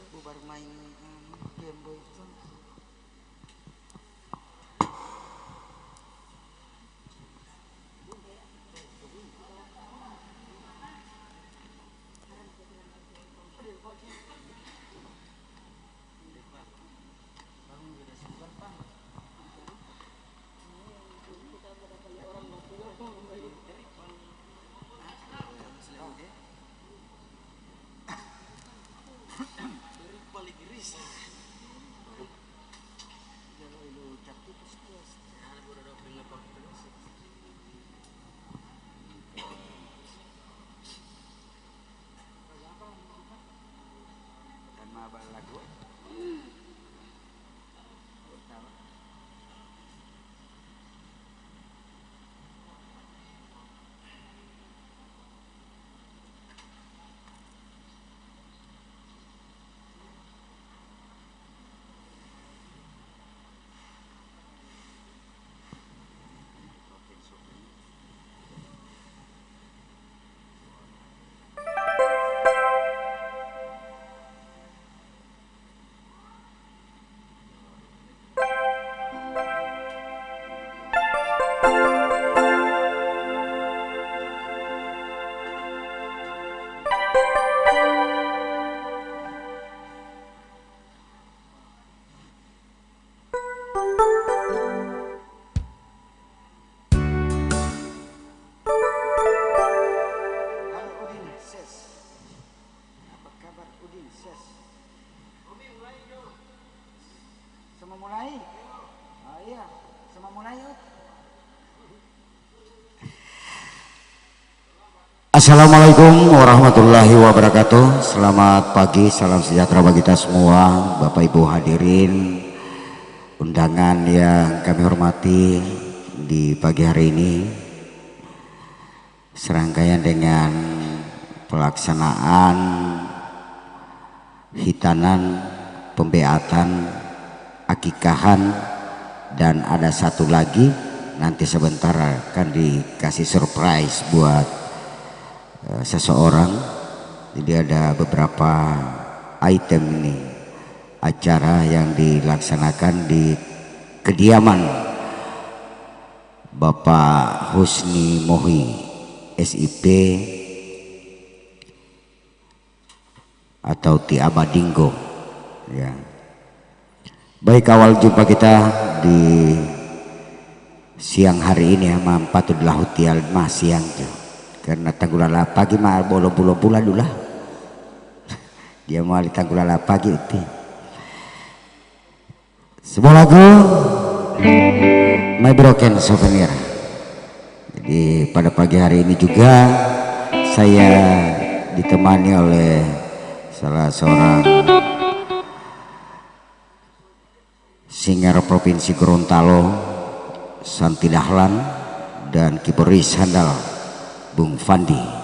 bubar main Game Boy itu. Assalamualaikum warahmatullahi wabarakatuh. Selamat pagi, salam sejahtera bagi kita semua, Bapak Ibu hadirin undangan yang kami hormati di pagi hari ini. Serangkaian dengan pelaksanaan hitanan, pembeatan, akikahan, dan ada satu lagi nanti sebentar akan dikasih surprise buat seseorang. Jadi ada beberapa item ini acara yang dilaksanakan di kediaman Bapak Husni Mohi SIP atau Ti Abadinggo ya. Baik, awal jumpa kita di siang hari ini ya, mampatudlah hutial mas siang tuh. Karena tanggulala pagi mah bolong pula dulu lah. Dia mau di tanggulala pagi itu. Sebuah lagu My Broken Souvenir. Jadi pada pagi hari ini juga saya ditemani oleh salah seorang singer Provinsi Gorontalo, Santi Dahlan, dan kiboris handal Bung Fandi.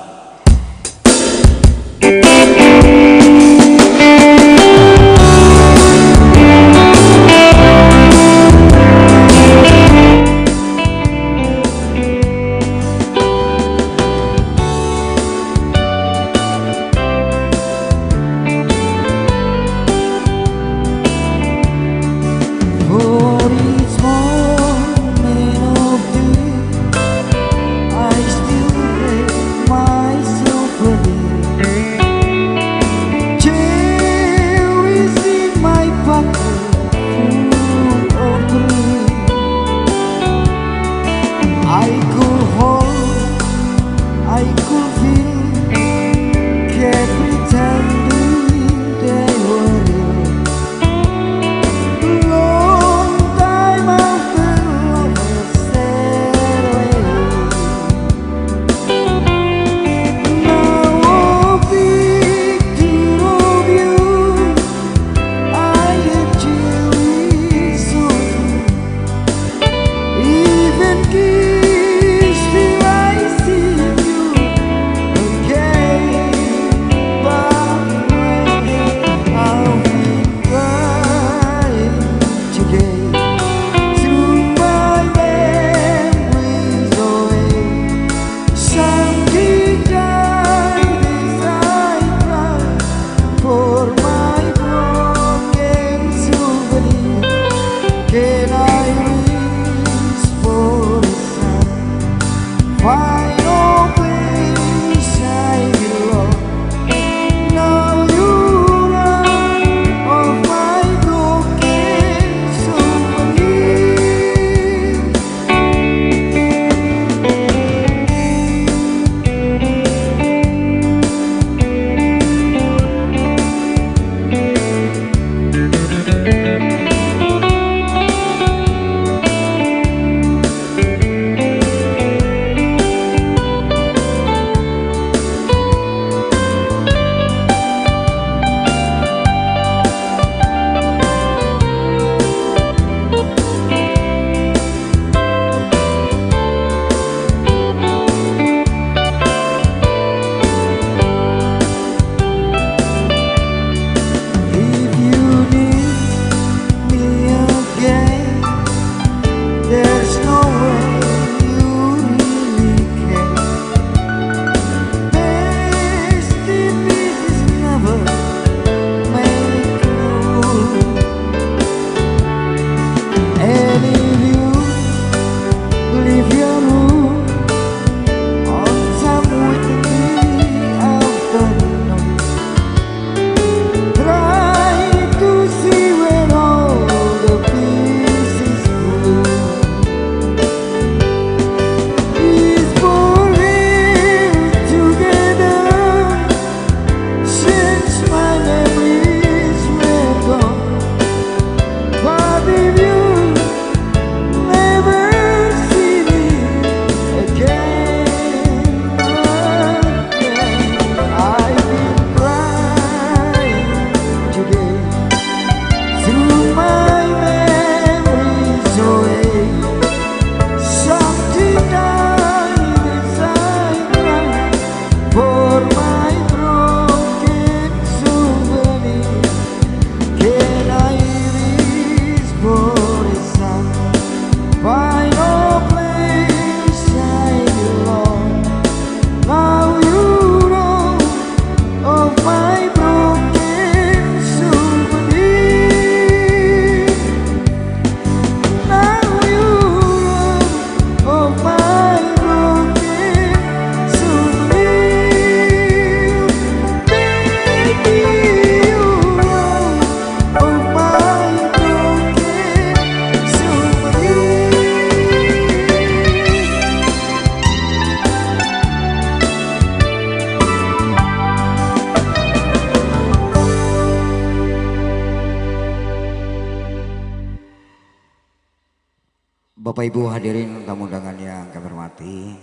Bapak Ibu hadirin tamu undangan yang kami hormati,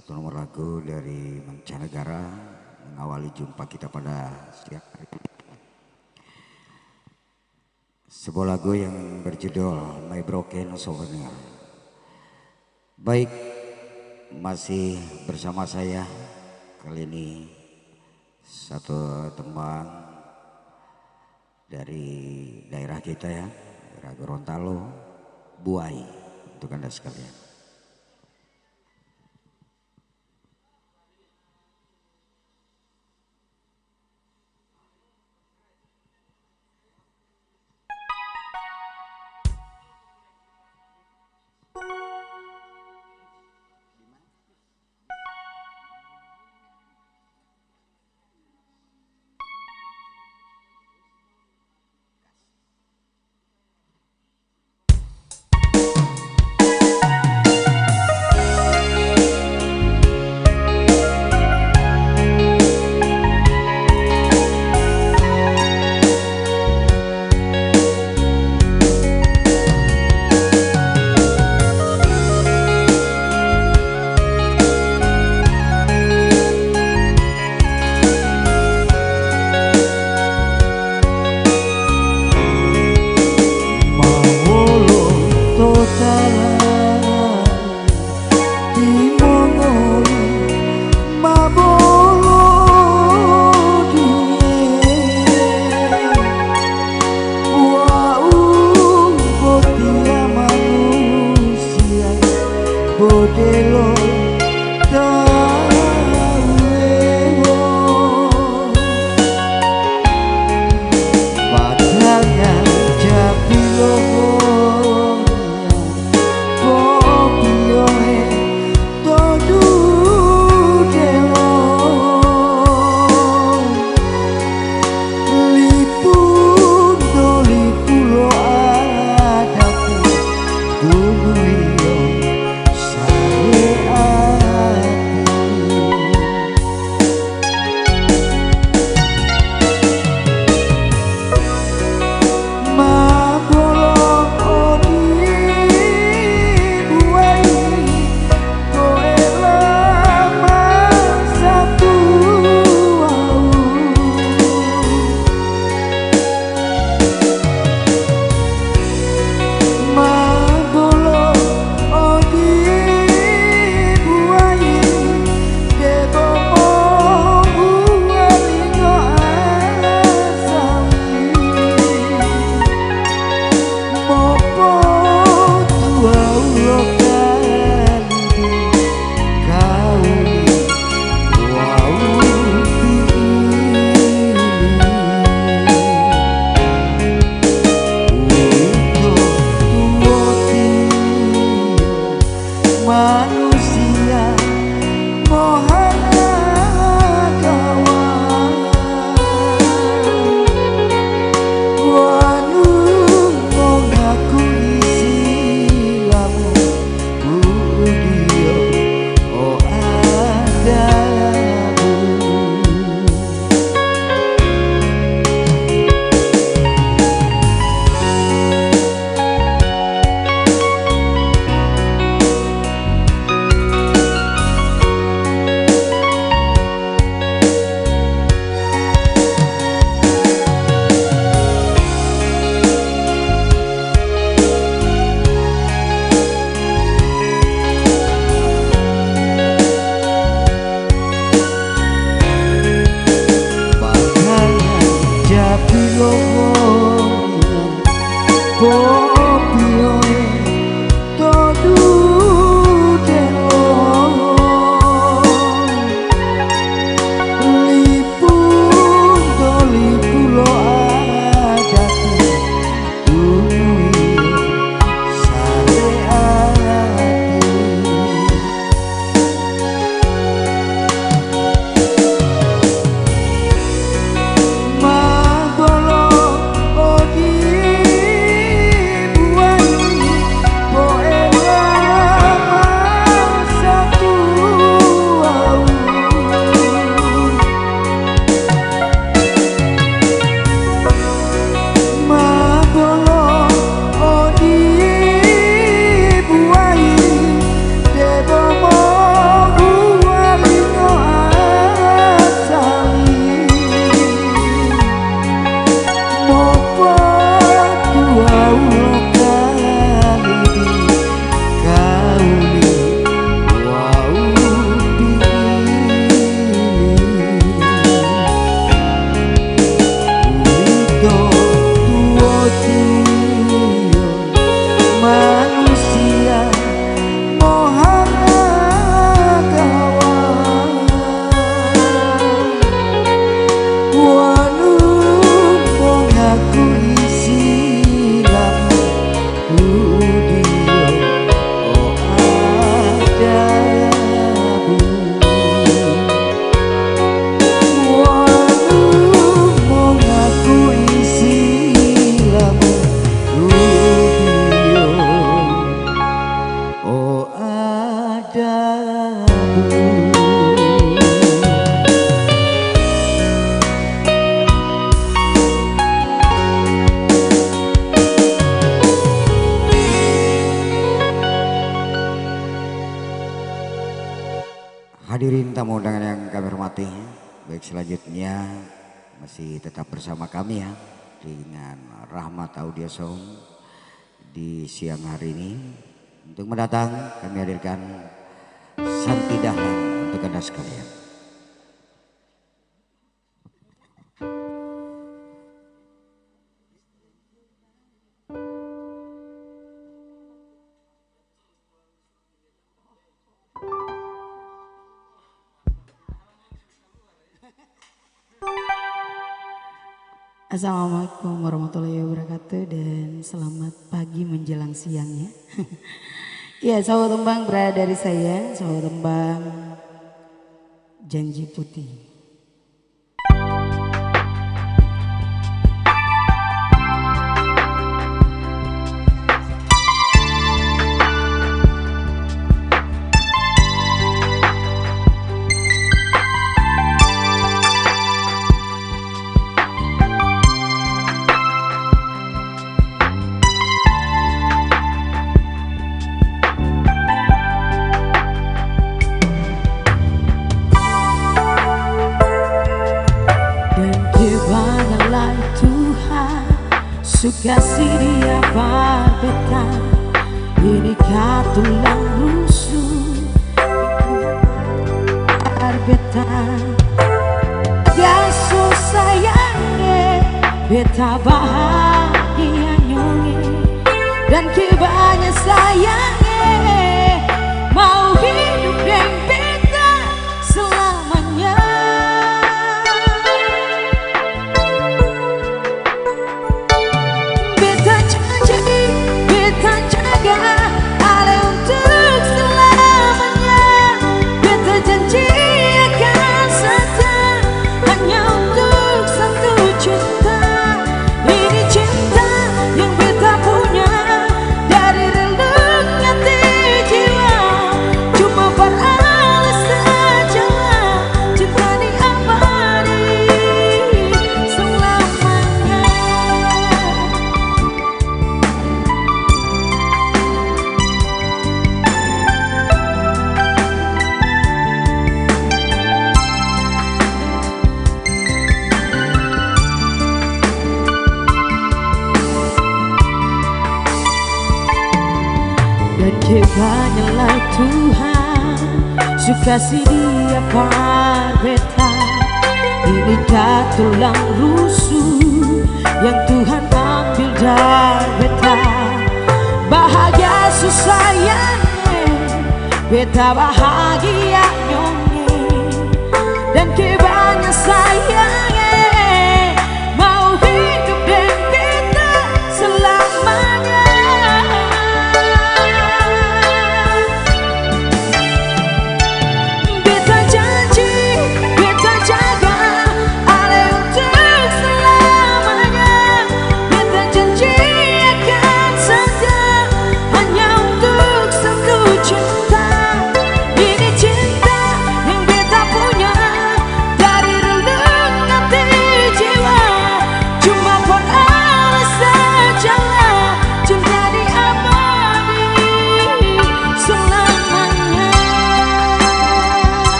satu nomor lagu dari mancanegara mengawali jumpa kita pada siang hari ini. Sebuah lagu yang berjudul My Broken Souvenir. Baik, masih bersama saya kali ini satu teman dari daerah kita ya, daerah Gorontalo, Buai. Untuk Anda sekalian. Hadirin tamu undangan yang kami hormati, baik selanjutnya masih tetap bersama kami ya dengan Rahmat Audio Sound di siang hari ini. Untuk mendatang kami hadirkan Santi Dahlan untuk Anda sekalian. Assalamualaikum warahmatullahi wabarakatuh dan selamat pagi menjelang siang ya. Ya, sahabat tembang berada dari saya, sahabat tembang Janji Putih. Kasih dia berbeta, ini tulang rusuk berbeta. Gaso sayangnya beta bahagia nyonge, dan kebanya sayangnya mau hidup dengan beta selamanya. Kebanyalah Tuhan sukasi dia berbeta, ini tulang rusuk yang Tuhan ambil dari beta. Bahagia susahnya beta bahagia nyonge, dan kebanyakan sayangnya mau hidup dengan beta selamanya.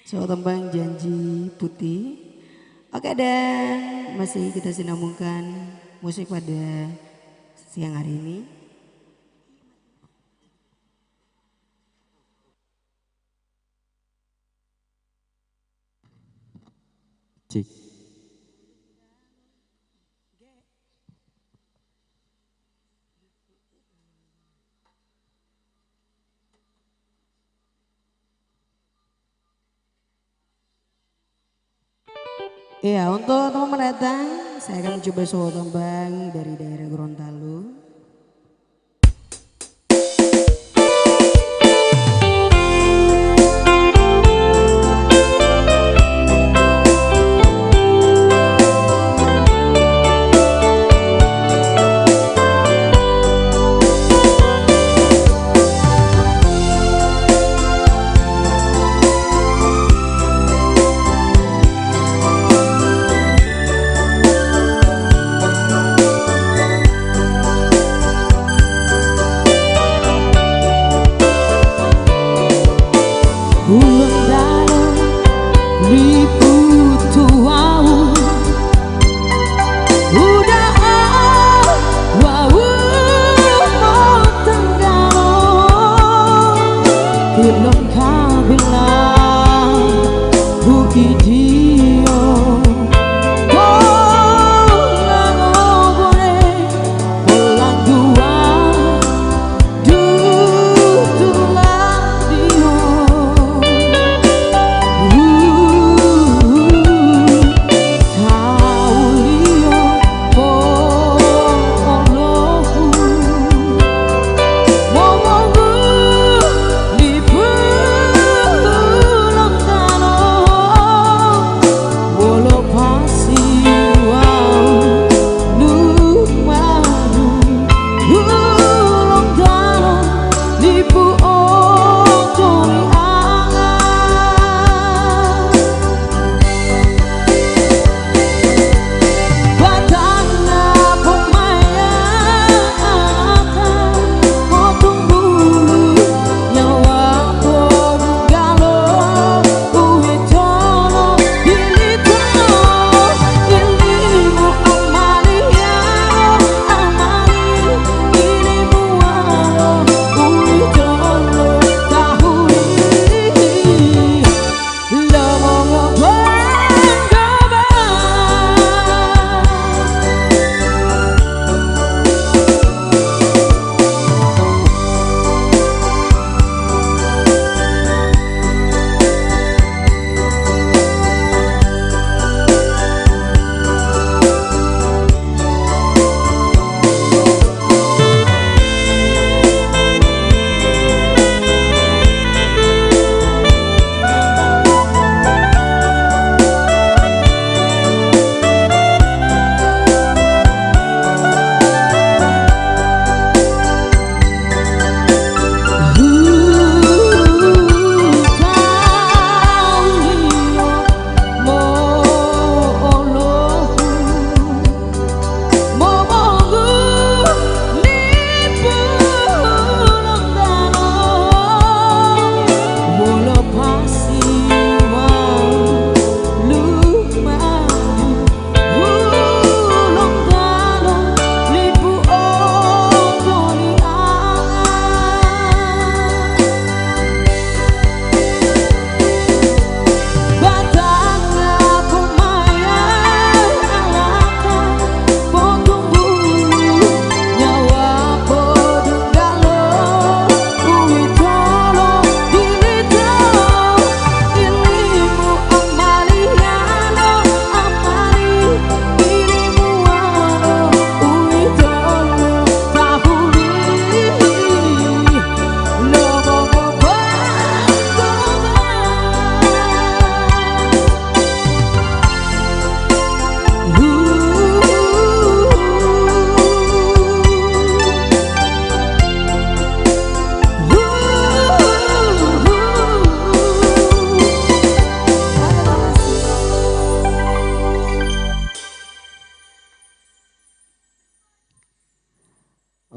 So tembang Janji Putih Oke, dan masih kita sinambungkan musik pada siang hari ini. Cik. Iya, untuk teman mendatang, saya akan mencoba sebuah tembang dari daerah Gorontalo.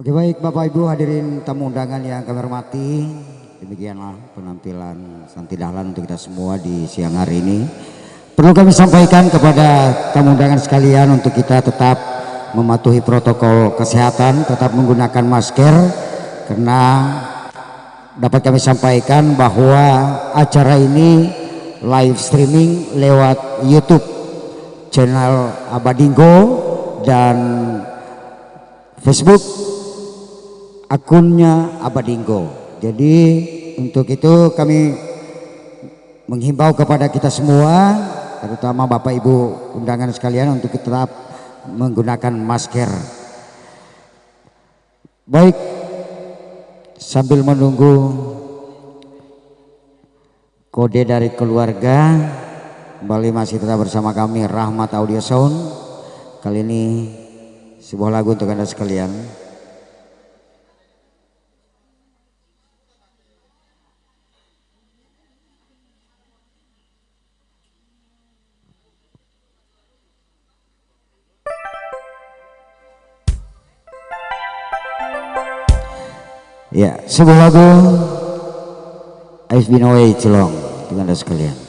Oke, baik Bapak Ibu hadirin tamu undangan yang kami hormati, demikianlah penampilan Santi Dahlan untuk kita semua di siang hari ini. Perlu kami sampaikan kepada tamu undangan sekalian untuk kita tetap mematuhi protokol kesehatan, tetap menggunakan masker, karena dapat kami sampaikan bahwa acara ini live streaming lewat YouTube channel Abadinggo dan Facebook akunnya Abadinggo. Jadi untuk itu kami menghimbau kepada kita semua, terutama Bapak Ibu undangan sekalian, untuk tetap menggunakan masker. Baik, sambil menunggu kode dari keluarga, kembali masih tetap bersama kami Rahmat Audio Sound. Kali ini sebuah lagu untuk Anda sekalian. Ya, sebuah lagu I've Been Away Too Long untuk Anda sekalian.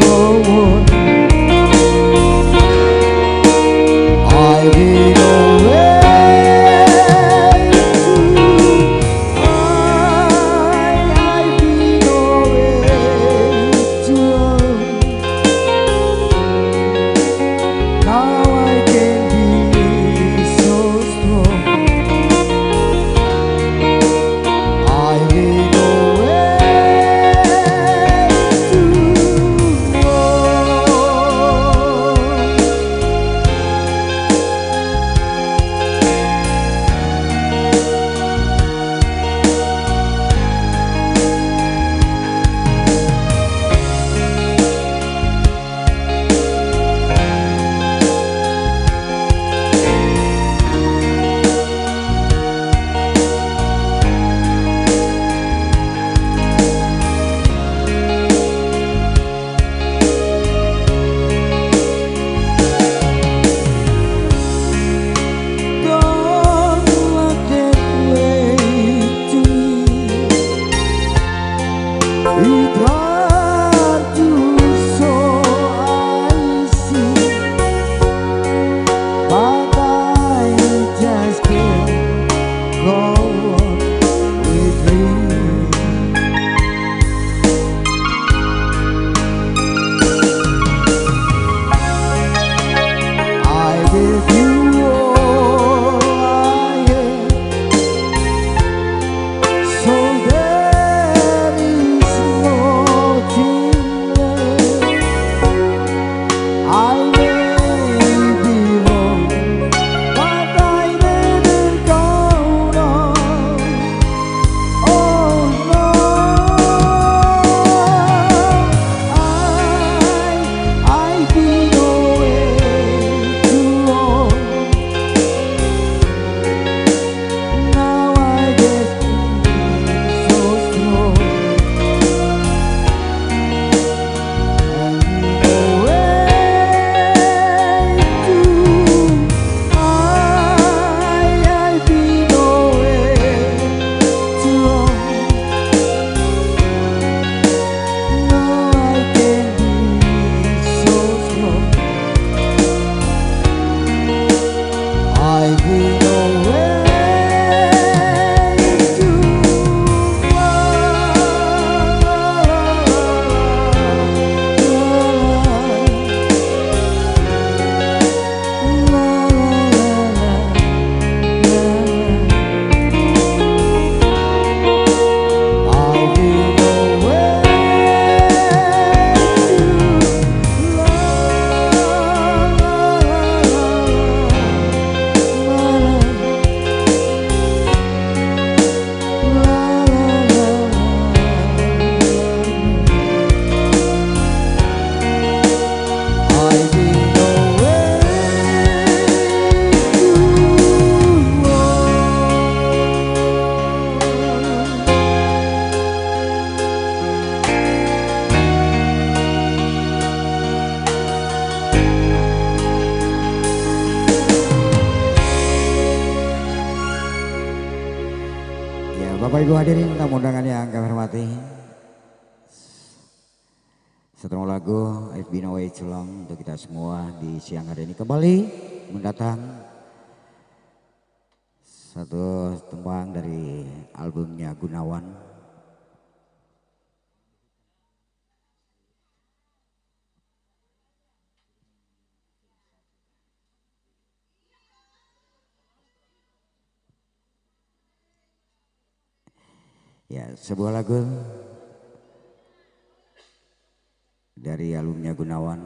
Go Bapak Ibu hadirin tamu undangan yang kami hormati. Satu lagu I've Been Away Too Long untuk kita semua di siang hari ini kembali mendatang satu tembang dari albumnya Gunawan. Ya, sebuah lagu dari albumnya Gunawan,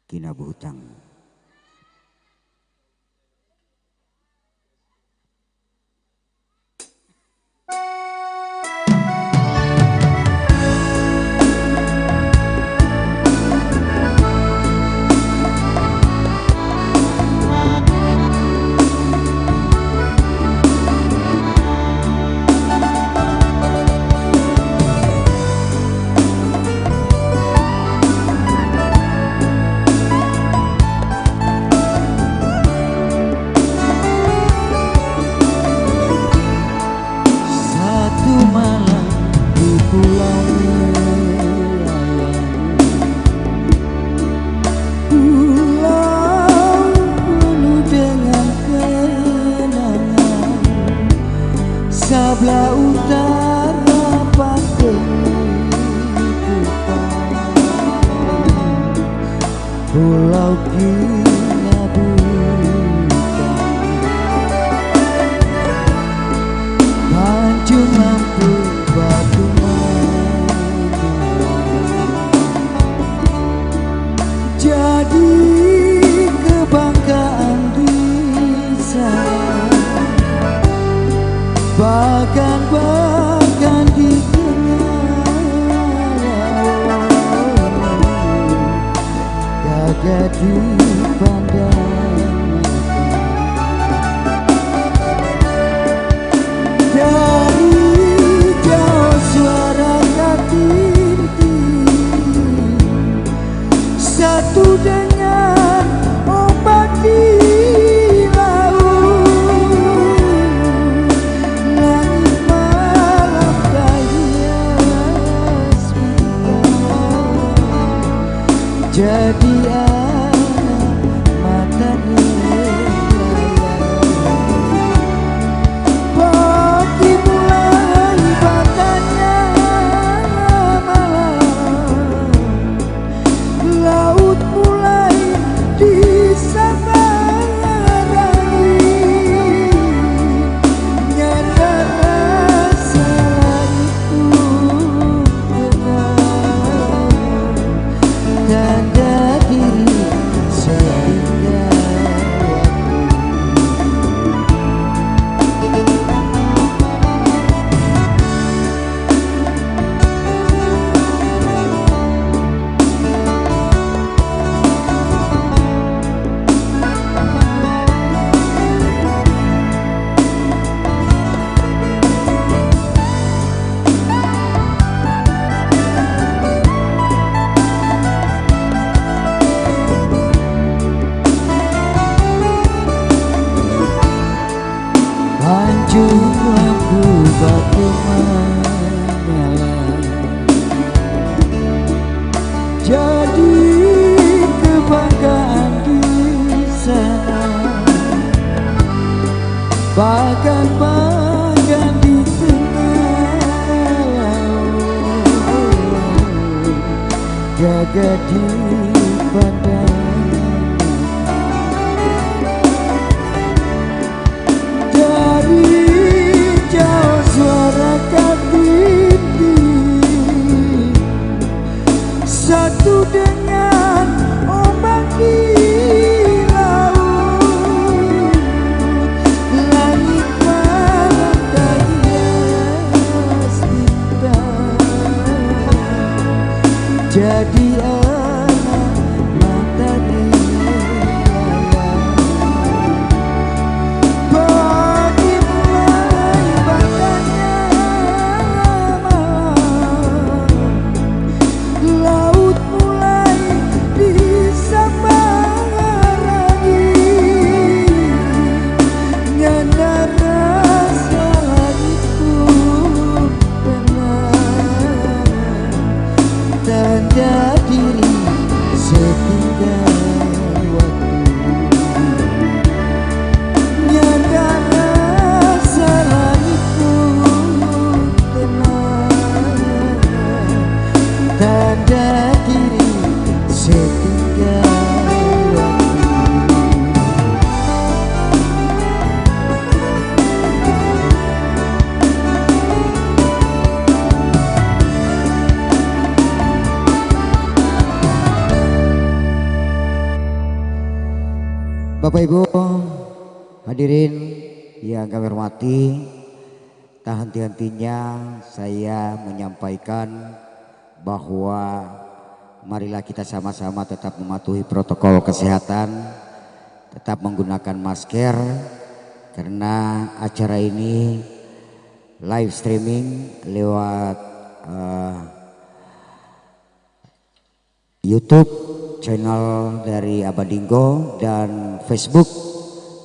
Kinabu Hutang. Sebelah utara pakai Pulau Kinabu Tanjung lampu batu jadi kebanggaan di sana. Bahkan dikenal gagah dipandang dari jauh suara katinti satu dengan ombak di jadi anak mata pagi mulai batanya malam laut mulai disambangi nyata rasa itu benar tanda diri sehingga hancur lampu batu menyala jadi kebanggaan di sana. Bahkan di tengah laut gagah dipandang jauh suara katinti satu dengan ombak di laut langit malam hias bintang jadi anak mata Nyandara pada diri setinggal waktu. Nyata rasa langit pun tenang, tanda diri setinggal waktu. Bapak Ibu hadirin yang kami hormati, tak henti-hentinya saya menyampaikan bahwa marilah kita sama-sama tetap mematuhi protokol kesehatan, tetap menggunakan masker, karena acara ini live streaming lewat YouTube channel dari Abadinggo dan Facebook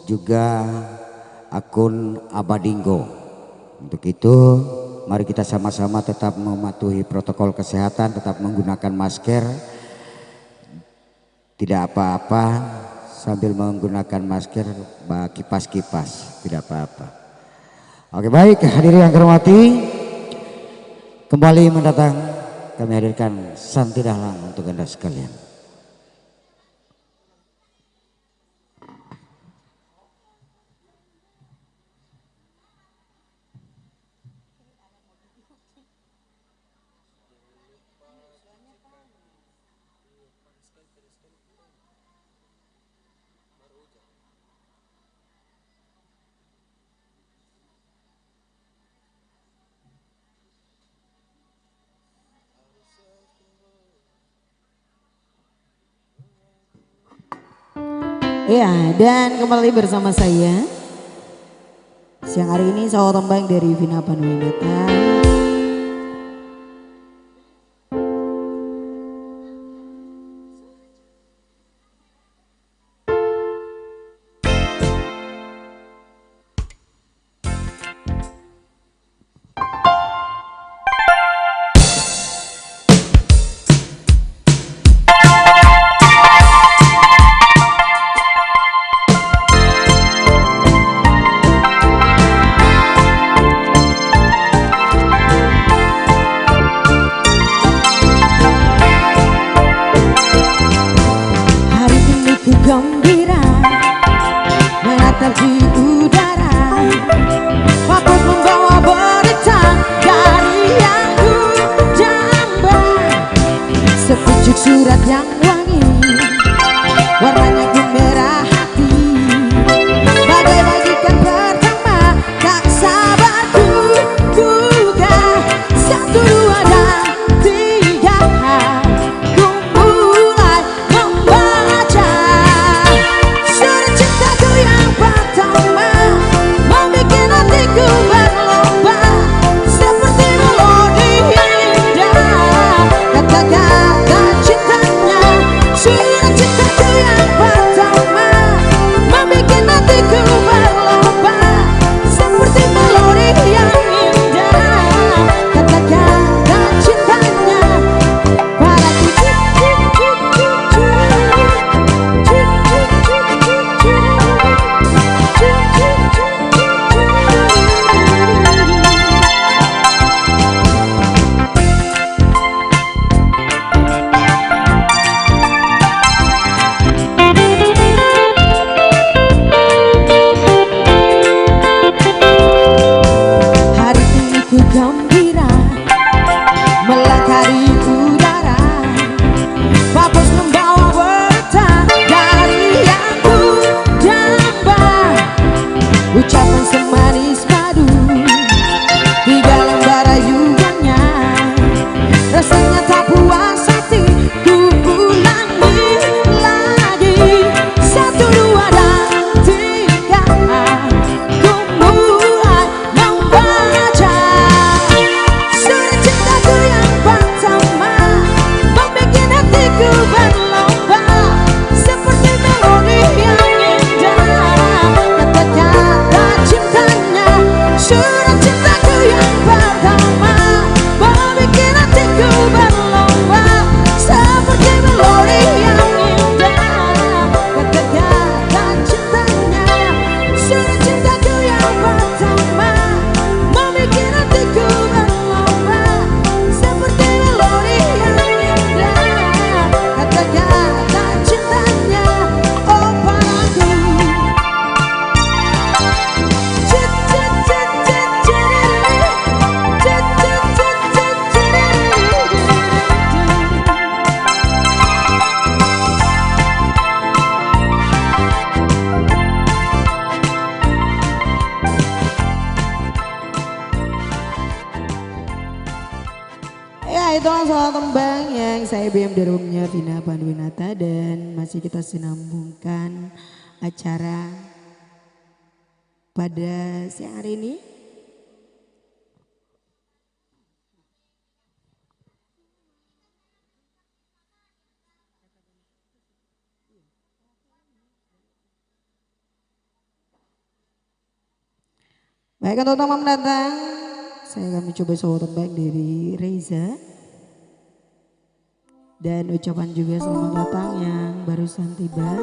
juga akun Abadinggo. Untuk itu mari kita sama-sama tetap mematuhi protokol kesehatan, tetap menggunakan masker, tidak apa-apa sambil menggunakan masker kipas-kipas, tidak apa-apa. Oke, baik hadirin yang hormati, kembali mendatang kami hadirkan Santi Dahlan untuk Anda sekalian. Ya, dan kembali bersama saya siang hari ini Sawo Tembang dari Vina Panduwinata. Gembira menatap di udara, fokus membawa berita dari yang ku jamba. Sepucuk surat yang wangi, warnanya pun merah hati, bagai bagikan pertama, tak sabar ku duga. 1, 2 dan 3 ku mulai membaca. Gembira melangkari udara, fokus membawa berita dari yang ku jamba. Ucapan semanis madu, 3 lembar rayuannya, rasanya tak puas hati, ku ulangi lagi. 1, 2 dan 3 ku mulai membaca. Surat cintaku yang pertama itulah soal tembang yang saya BM dari umumnya Vina Panduwinata dan masih kita sinambungkan acara pada siang hari ini. Baik, untuk teman mendatang, saya akan mencoba soal tembang dari Reza. Dan ucapan juga selamat datang yang barusan tiba.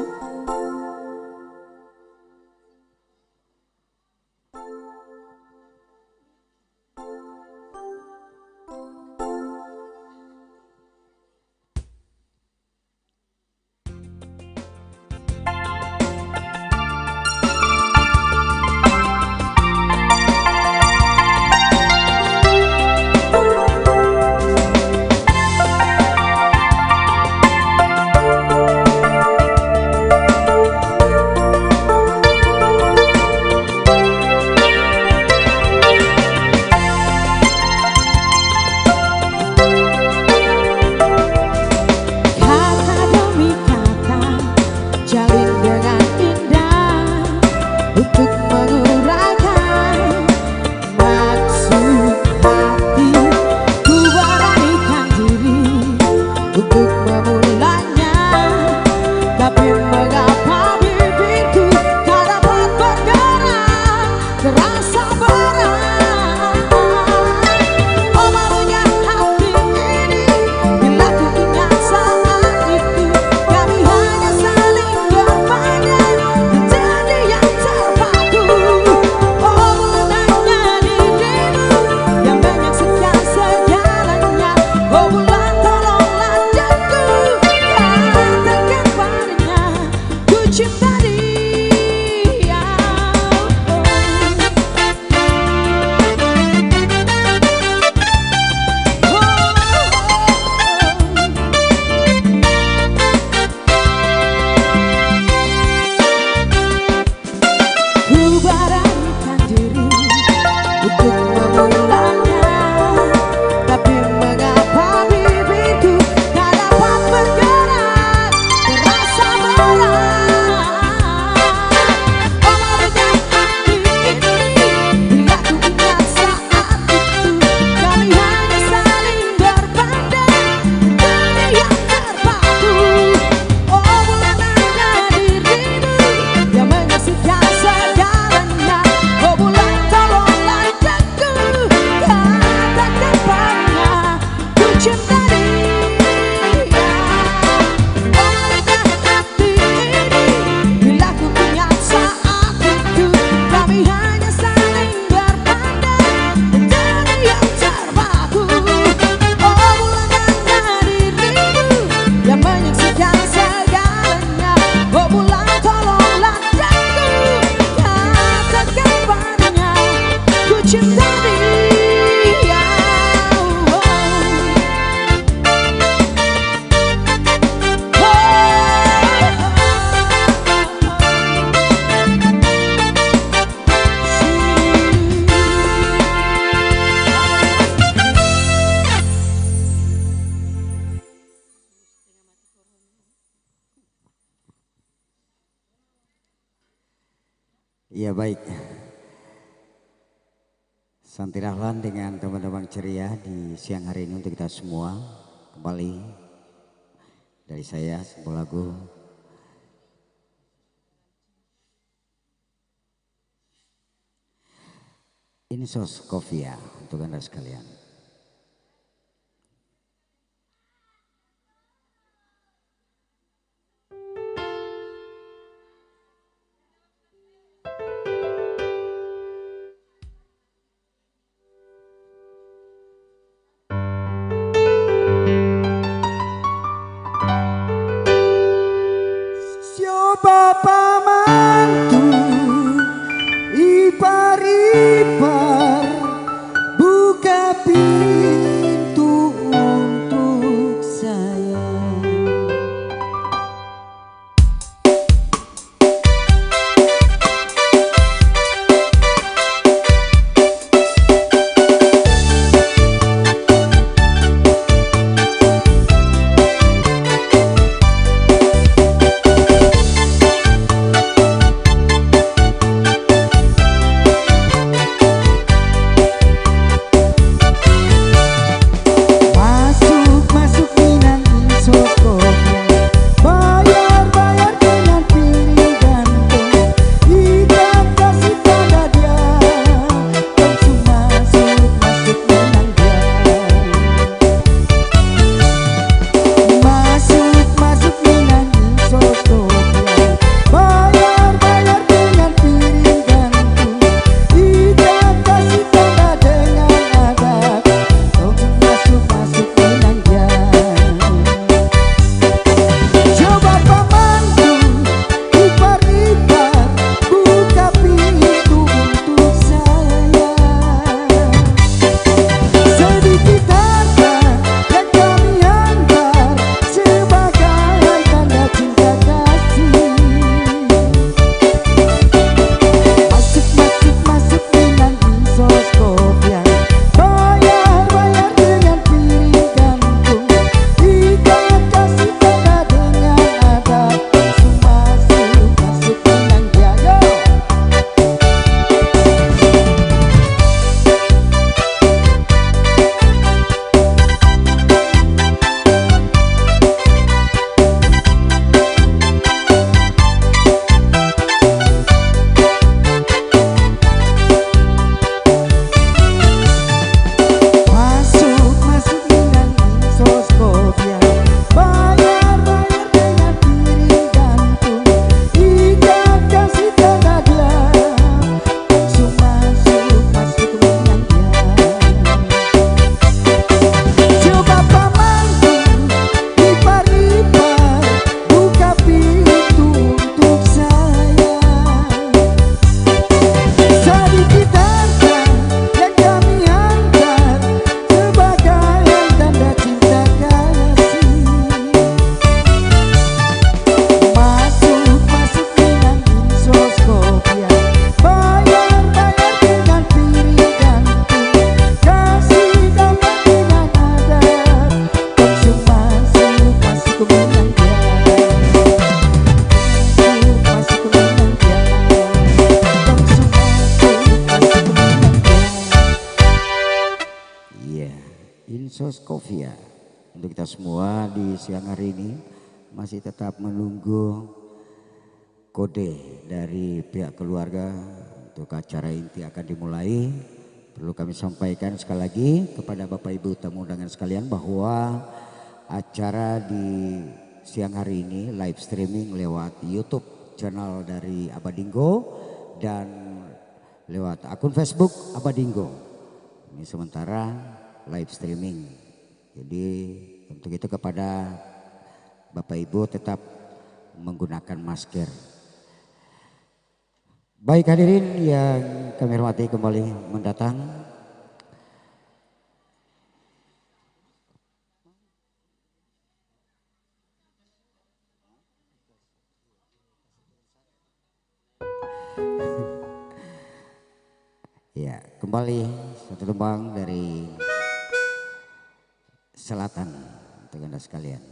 Ya baik, Santi Rahlan dengan teman-teman ceria di siang hari ini untuk kita semua. Kembali dari saya sebuah lagu. Ini sos kopi ya untuk Anda sekalian. Bapak mantu ipar-ipar buka pintu untuk kita semua di siang hari ini masih tetap menunggu kode dari pihak keluarga untuk acara inti akan dimulai. Perlu kami sampaikan sekali lagi kepada Bapak Ibu tamu undangan sekalian bahwa acara di siang hari ini live streaming lewat YouTube channel dari Abadinggo dan lewat akun Facebook Abadinggo. Ini sementara live streaming. Jadi untuk itu kepada Bapak Ibu tetap menggunakan masker. Baik hadirin yang kami hormati kembali mendatang. Ya, kembali satu tembang dari selatan untuk Anda sekalian.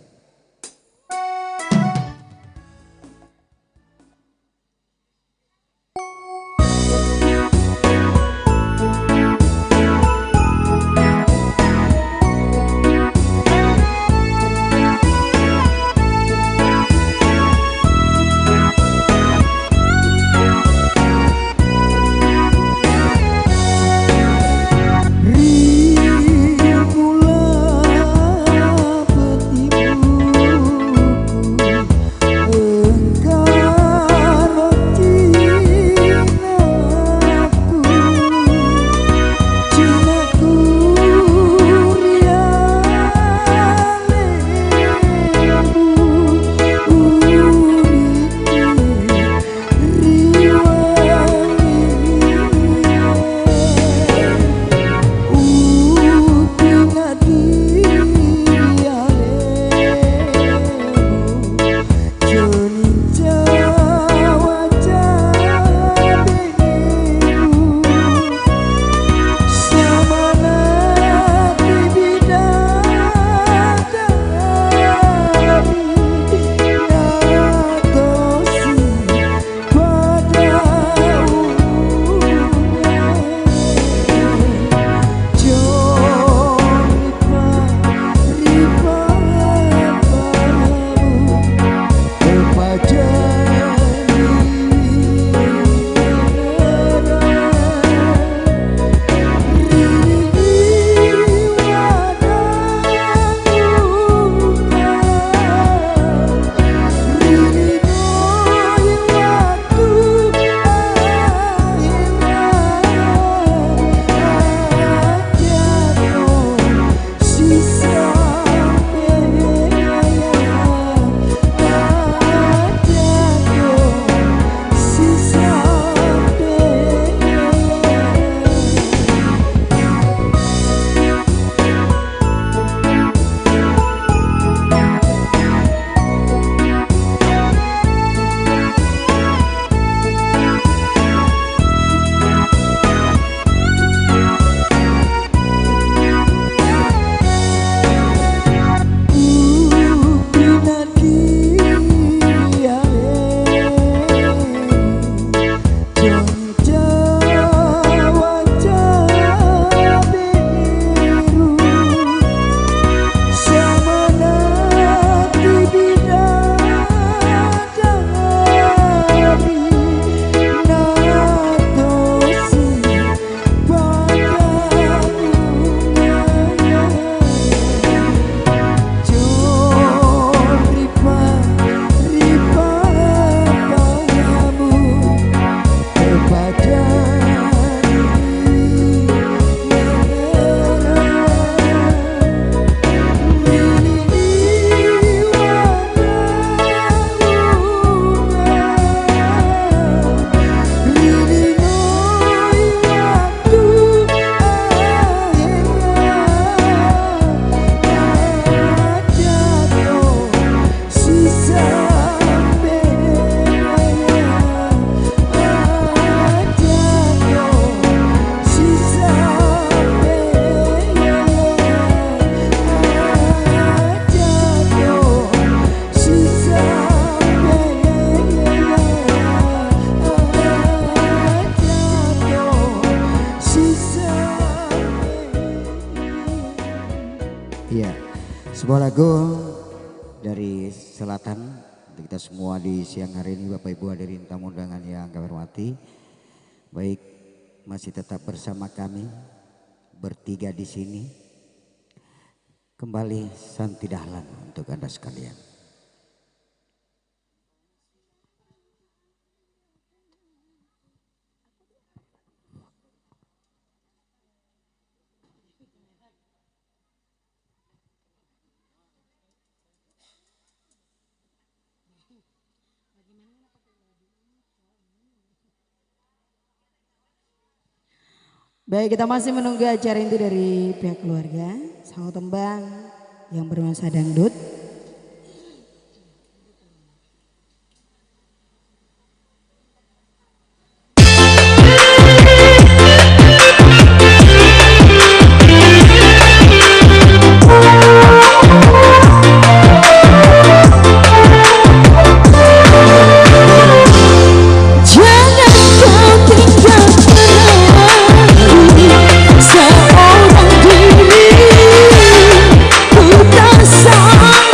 Riulah petimu Sebuah lagu dari selatan untuk kita semua di siang hari ini, Bapak Ibu hadirin tamu undangan yang kami hormati. Baik, masih tetap bersama kami bertiga di sini. Kembali Santi Dahlan untuk Anda sekalian. Baik, kita masih menunggu acara inti dari pihak keluarga. Sawo tembang yang bernuansa dangdut. Seorang diri ku tak sanggup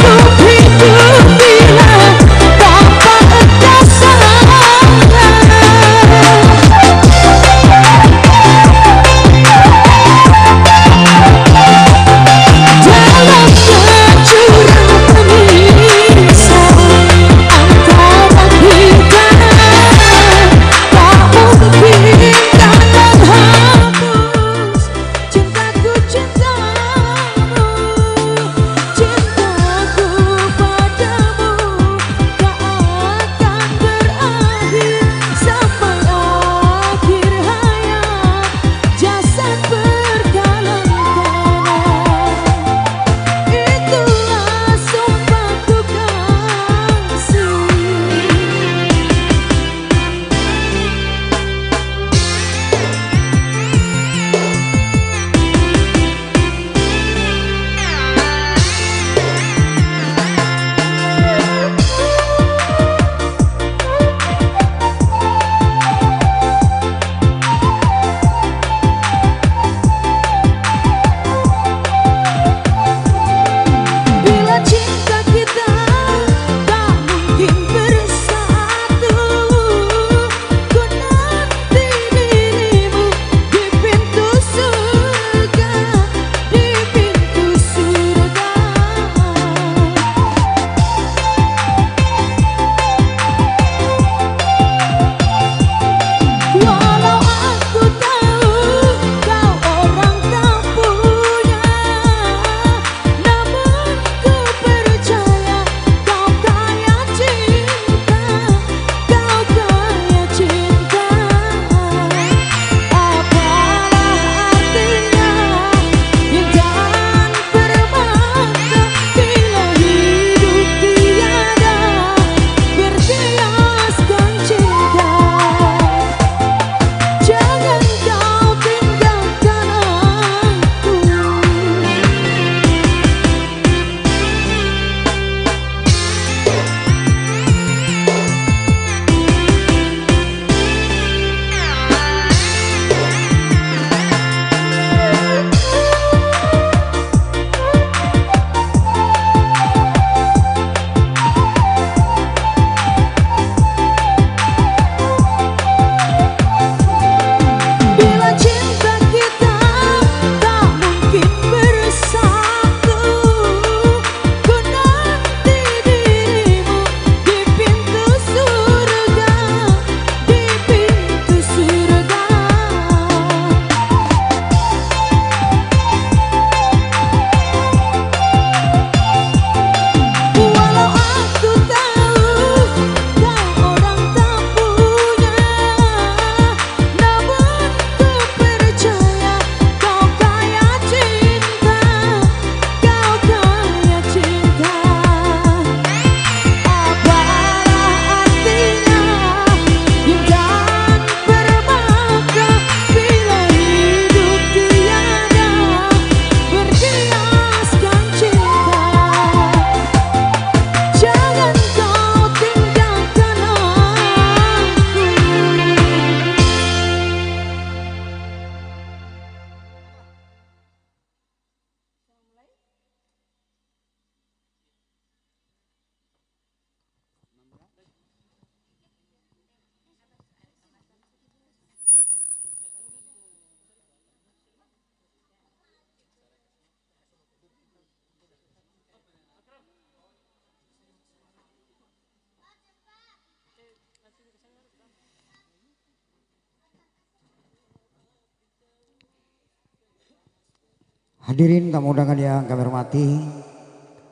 Hadirin tamu undangan yang kami hormati,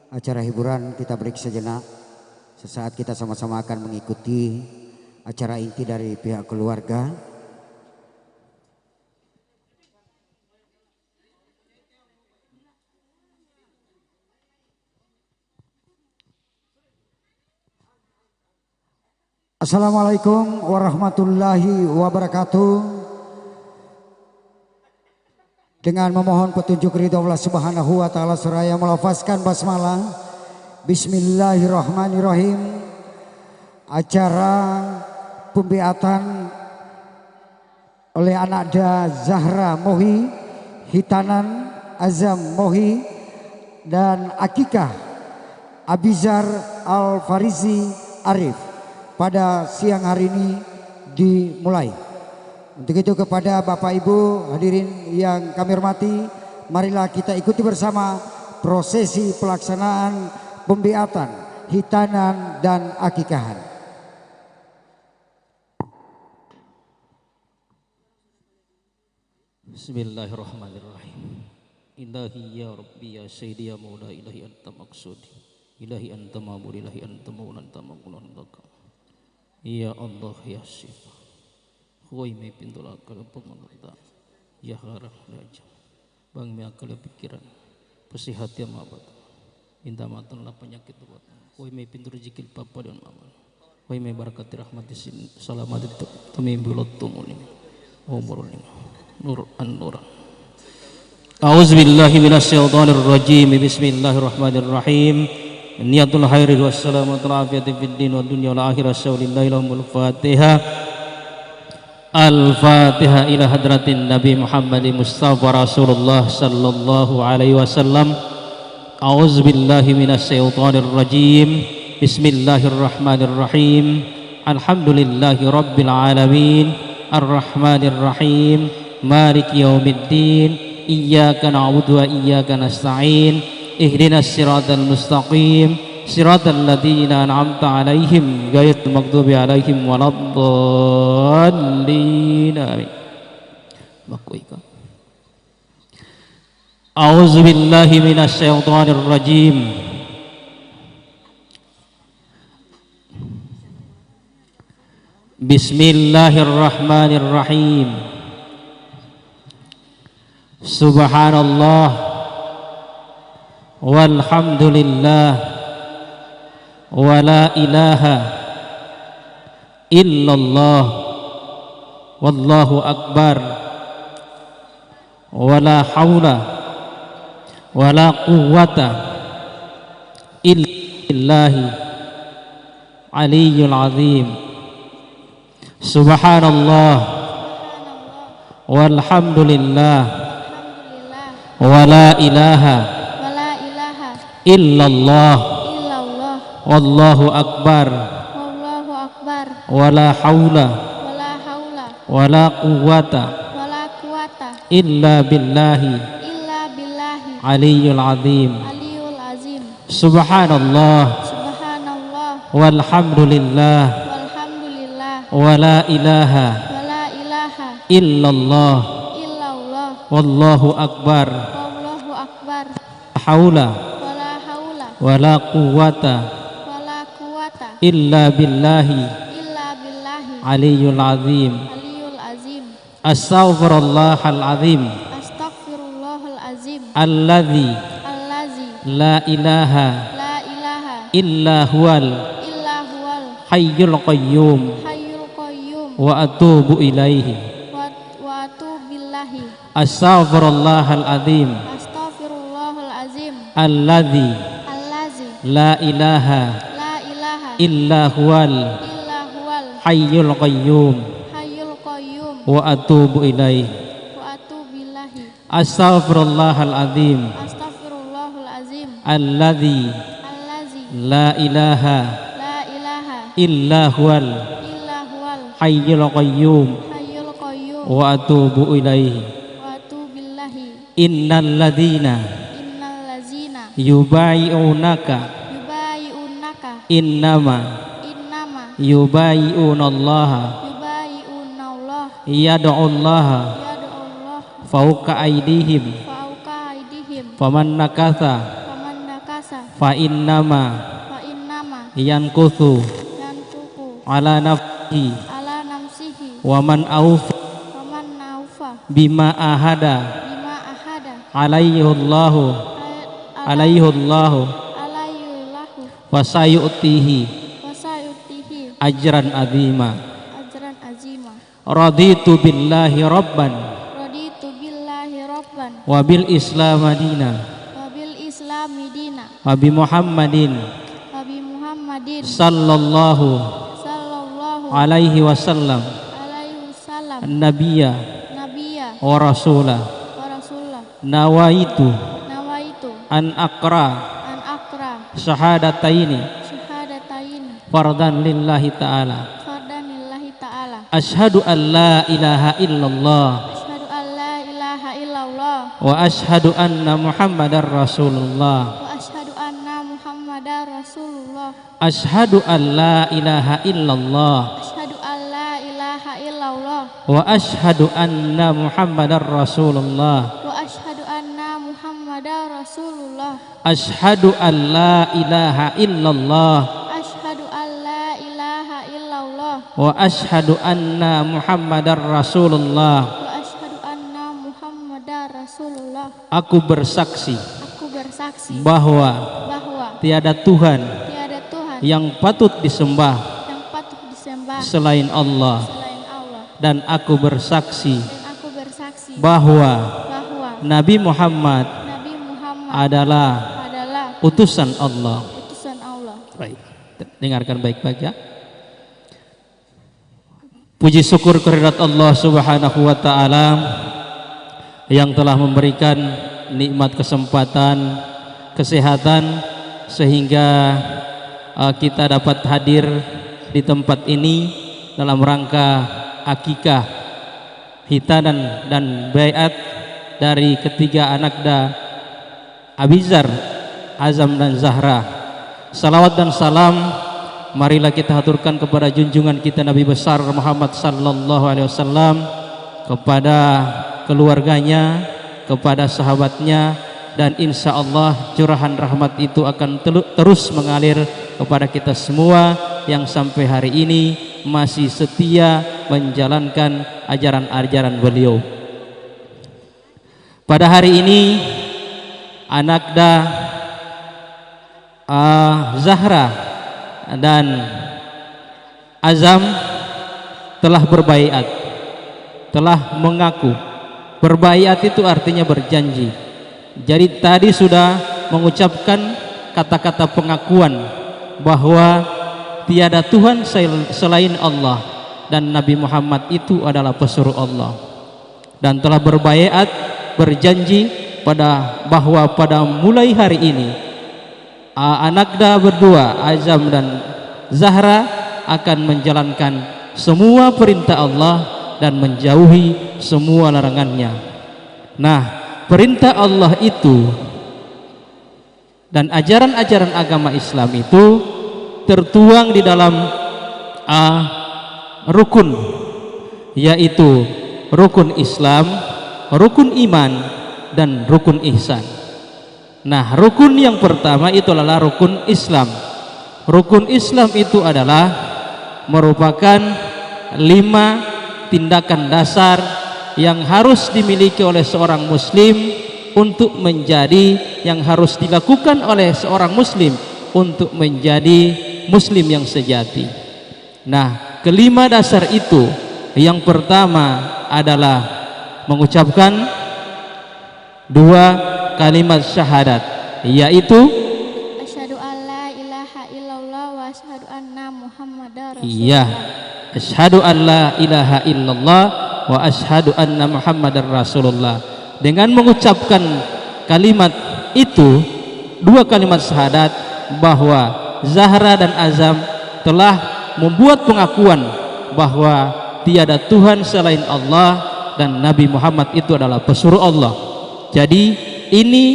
acara hiburan kita break sejenak. Sesaat kita sama-sama akan mengikuti acara inti dari pihak keluarga. Assalamualaikum warahmatullahi wabarakatuh. Dengan memohon petunjuk ridho Allah Subhanahu wa taala seraya melafazkan basmalah. Bismillahirrahmanirrahim. Acara pembiatan oleh Anakda Zahra Mohi, Hitanan Azam Mohi, dan akikah Abizar Al-Farizi Arif pada siang hari ini dimulai. Untuk itu kepada Bapak Ibu hadirin yang kami hormati, marilah kita ikuti bersama prosesi pelaksanaan pembiatan, hitanan dan akikahan. Bismillahirrahmanirrahim. Ilahi ya Rabbi ya Sayyidi ya Maula, ilahi anta maksudi, ilahi anta ma'bud, ilahi anta maulan anta maqulan laka. Ya Allah ya Syifa, huwai me pintulah kalau pengonta, ya harah raja, bang me akal pikiran, persihat ya mabat, minta matanlah penyakit buat, huwai me pintu rezeki papa dan mama, huwai me barakati rahmati sin, salamat itu temimbulat tumuni, umuruni, nur an-nur. A'udzubillahi minasyaitonir rajim. Bismillahirrahmanirrahim. Niyatul khairi wassalamu alafiyati fid din wad dunya wal akhirah. Assalamualaikum Fatihah. Al-Fatihah ila hadratin Nabi Muhammad Mustafa Rasulullah sallallahu alaihi wasallam. A'udzubillahi minasyaitonir rajim. Bismillahirrahmanirrahim. Alhamdulillahi rabbil alamin. Ar-Rahmanir Rahim. Maliki yaumiddin. Iyyaka na'budu wa iyyaka nasta'in. Ihdinas siratal mustaqim. Siratal ladzina an'amta 'alaihim ghairil maghdubi 'alaihim waladdallin. Amin. A'udzu billahi minasy syaithanir rajim. Bismillahirrahmanirrahim. Subhanallah walhamdulillah wa la ilaha illallah wallahu akbar wa la hawla wa la quwwata illa billahi aliyyul azim. Subhanallah walhamdulillah wa la ilaha illallah wallahu akbar wa la hawla wa la quwwata illa billahi aliyyul azim. Subhanallah walhamdulillah wa la ilaha illallah wallahu akbar haula wala quwwata illa billahi aliyyul azim. Astaghfirullahal azim alladzi la ilaha illa huwal hayyul qayyum wa atubu ilaihi. Astaghfirullahal azim alladzi la ilaha illa huwal hayyul qayyum wa atubu ilaihi. Astaghfirullahal azim alladzi la ilaha illa huwal hayyul qayyum wa atubu ilaihi. Innal ladzina yubayi'unaka innama yubayi'unallaha yad'ullaha fauqa aydihim Faman nakatha fa innama yankuthu ala nafsihi wa man aufa bima ahada alaihi Allahu wa sayu'tihi ajran azima. Raditu billahi rabban wa bil islam madina wa bi Muhammadin sallallahu alaihi wasallam nabiyya wa rasulah. Nawaitu an aqra syahadataini fardan lillahi ta'ala. Ashhadu an la ilaha illallah wa ashhadu anna Muhammadar Rasulullah. Ashhadu an la ilaha illallah wa ashhadu anna Muhammadar Rasulullah. Ashhadu an la ilaha illallah wa ashhadu anna Muhammadar Rasulullah. Aku bersaksi bahwa tiada Tuhan yang patut disembah selain Allah, dan aku bersaksi bahwa Nabi Muhammad adalah utusan Allah. Baik, dengarkan baik-baik ya. Puji syukur kehadirat Allah Subhanahu wa taala yang telah memberikan nikmat kesempatan, kesehatan sehingga kita dapat hadir di tempat ini dalam rangka akikah, hitanan dan baiat dari ketiga anakda Abizar, Azam dan Zahra. Salawat dan salam marilah kita haturkan kepada junjungan kita Nabi besar Muhammad sallallahu alaihi wasallam, kepada keluarganya, kepada sahabatnya, dan insya Allah curahan rahmat itu akan terus mengalir kepada kita semua yang sampai hari ini masih setia menjalankan ajaran-ajaran beliau. Pada hari ini anakda Zahra dan Azam telah berbaiat, telah mengaku. Berbaiat itu artinya berjanji. Jadi tadi sudah mengucapkan kata-kata pengakuan bahwa tiada Tuhan selain Allah dan Nabi Muhammad itu adalah pesuruh Allah, dan telah berbaiat, berjanji bahwa pada mulai hari ini anakda berdua Azam dan Zahra akan menjalankan semua perintah Allah dan menjauhi semua larangannya. Nah, perintah Allah itu dan ajaran-ajaran agama Islam itu tertuang di dalam rukun, yaitu rukun Islam, rukun iman, dan rukun ihsan. Nah, rukun yang pertama itu adalah rukun Islam. Rukun Islam itu adalah merupakan 5 tindakan dasar yang harus dimiliki oleh seorang muslim untuk menjadi, yang harus dilakukan oleh seorang muslim untuk menjadi muslim yang sejati. Nah, kelima dasar itu, yang pertama adalah mengucapkan 2 kalimat syahadat, yaitu asyhadu alla ilaha illallah wa asyhadu anna Muhammadar Rasulullah. Iya, asyhadu alla ilaha illallah wa asyhadu anna Muhammadar Rasulullah. Dengan mengucapkan kalimat itu, 2 kalimat syahadat, bahwa Zahra dan Azam telah membuat pengakuan bahwa tiada Tuhan selain Allah dan Nabi Muhammad itu adalah pesuruh Allah. Jadi ini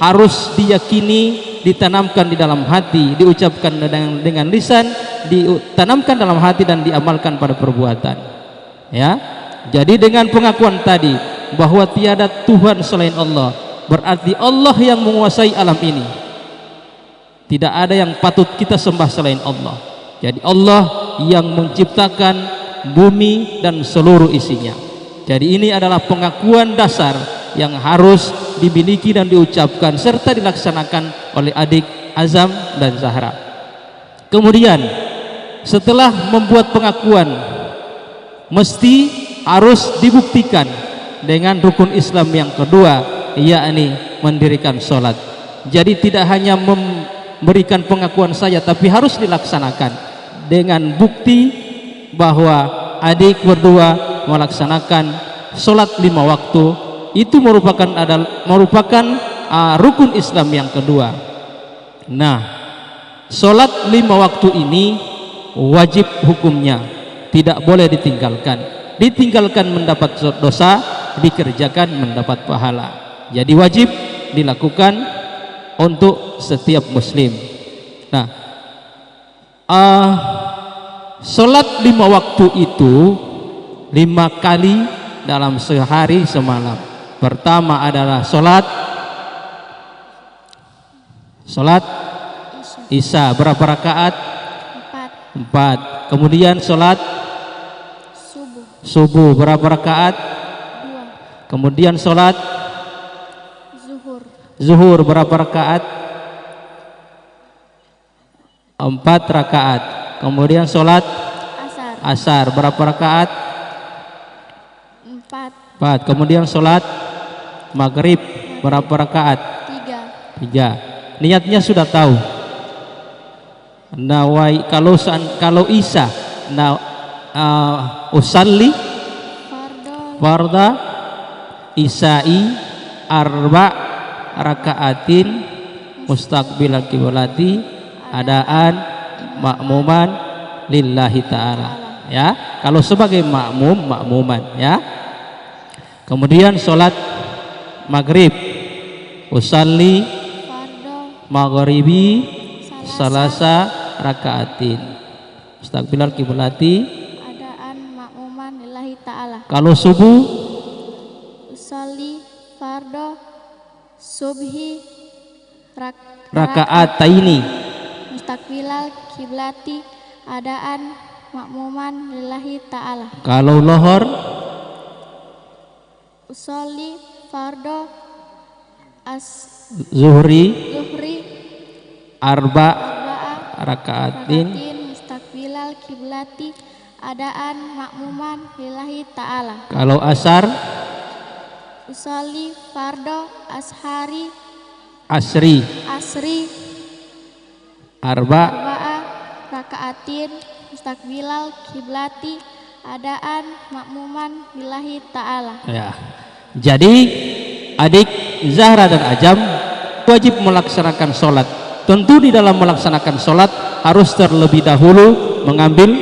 harus diyakini, ditanamkan di dalam hati, diucapkan dengan lisan, ditanamkan dalam hati dan diamalkan pada perbuatan. Ya. Jadi dengan pengakuan tadi bahwa tiada Tuhan selain Allah berarti Allah yang menguasai alam ini. Tidak ada yang patut kita sembah selain Allah. Jadi Allah yang menciptakan bumi dan seluruh isinya. Jadi ini adalah pengakuan dasar yang harus dimiliki dan diucapkan serta dilaksanakan oleh adik Azam dan Zahra. Kemudian setelah membuat pengakuan, mesti harus dibuktikan dengan rukun Islam yang kedua, yakni mendirikan sholat. Jadi tidak hanya memberikan pengakuan saja, tapi harus dilaksanakan dengan bukti bahwa adik berdua melaksanakan sholat 5 waktu. Itu merupakan rukun Islam yang kedua. Nah, sholat 5 waktu ini wajib hukumnya, tidak boleh ditinggalkan. Ditinggalkan mendapat dosa, dikerjakan mendapat pahala. Jadi wajib dilakukan untuk setiap muslim. Nah, sholat 5 waktu itu 5 kali dalam sehari semalam. Pertama adalah sholat Isya, berapa rakaat? 4. Kemudian sholat subuh, berapa rakaat? 2. Kemudian sholat zuhur, berapa rakaat? 4 rakaat. Kemudian sholat asar, berapa rakaat? 4. Kemudian sholat maghrib, berapa rakaat? 3. Niatnya sudah tahu. Kalau Isya, usalli farda isya'i arba rakaatin mustaqbilal qiblati adaan makmuman lillahi ta'ala, ya. Kalau sebagai makmuman, ya. Kemudian sholat maghrib, usalli maghribi salasa rakaatin mustaqbilal qiblati adaan makmuman lillahi ta'ala. Kalau subuh, usolli fardo subhi rakaataini mustaqbilal kiblati adaan makmuman lillahi ta'ala. Kalau lohor, usolli fardo zuhri arba rakaatin mustaqbilal kiblati adaan makmuman lillahi ta'ala. Kalau asar, usolli fardo asri arba rakaatin mustaqbilal kiblati adaan makmuman lillahi ta'ala. Ya. Jadi adik Zahra dan Ajam wajib melaksanakan sholat. Tentu di dalam melaksanakan sholat harus terlebih dahulu mengambil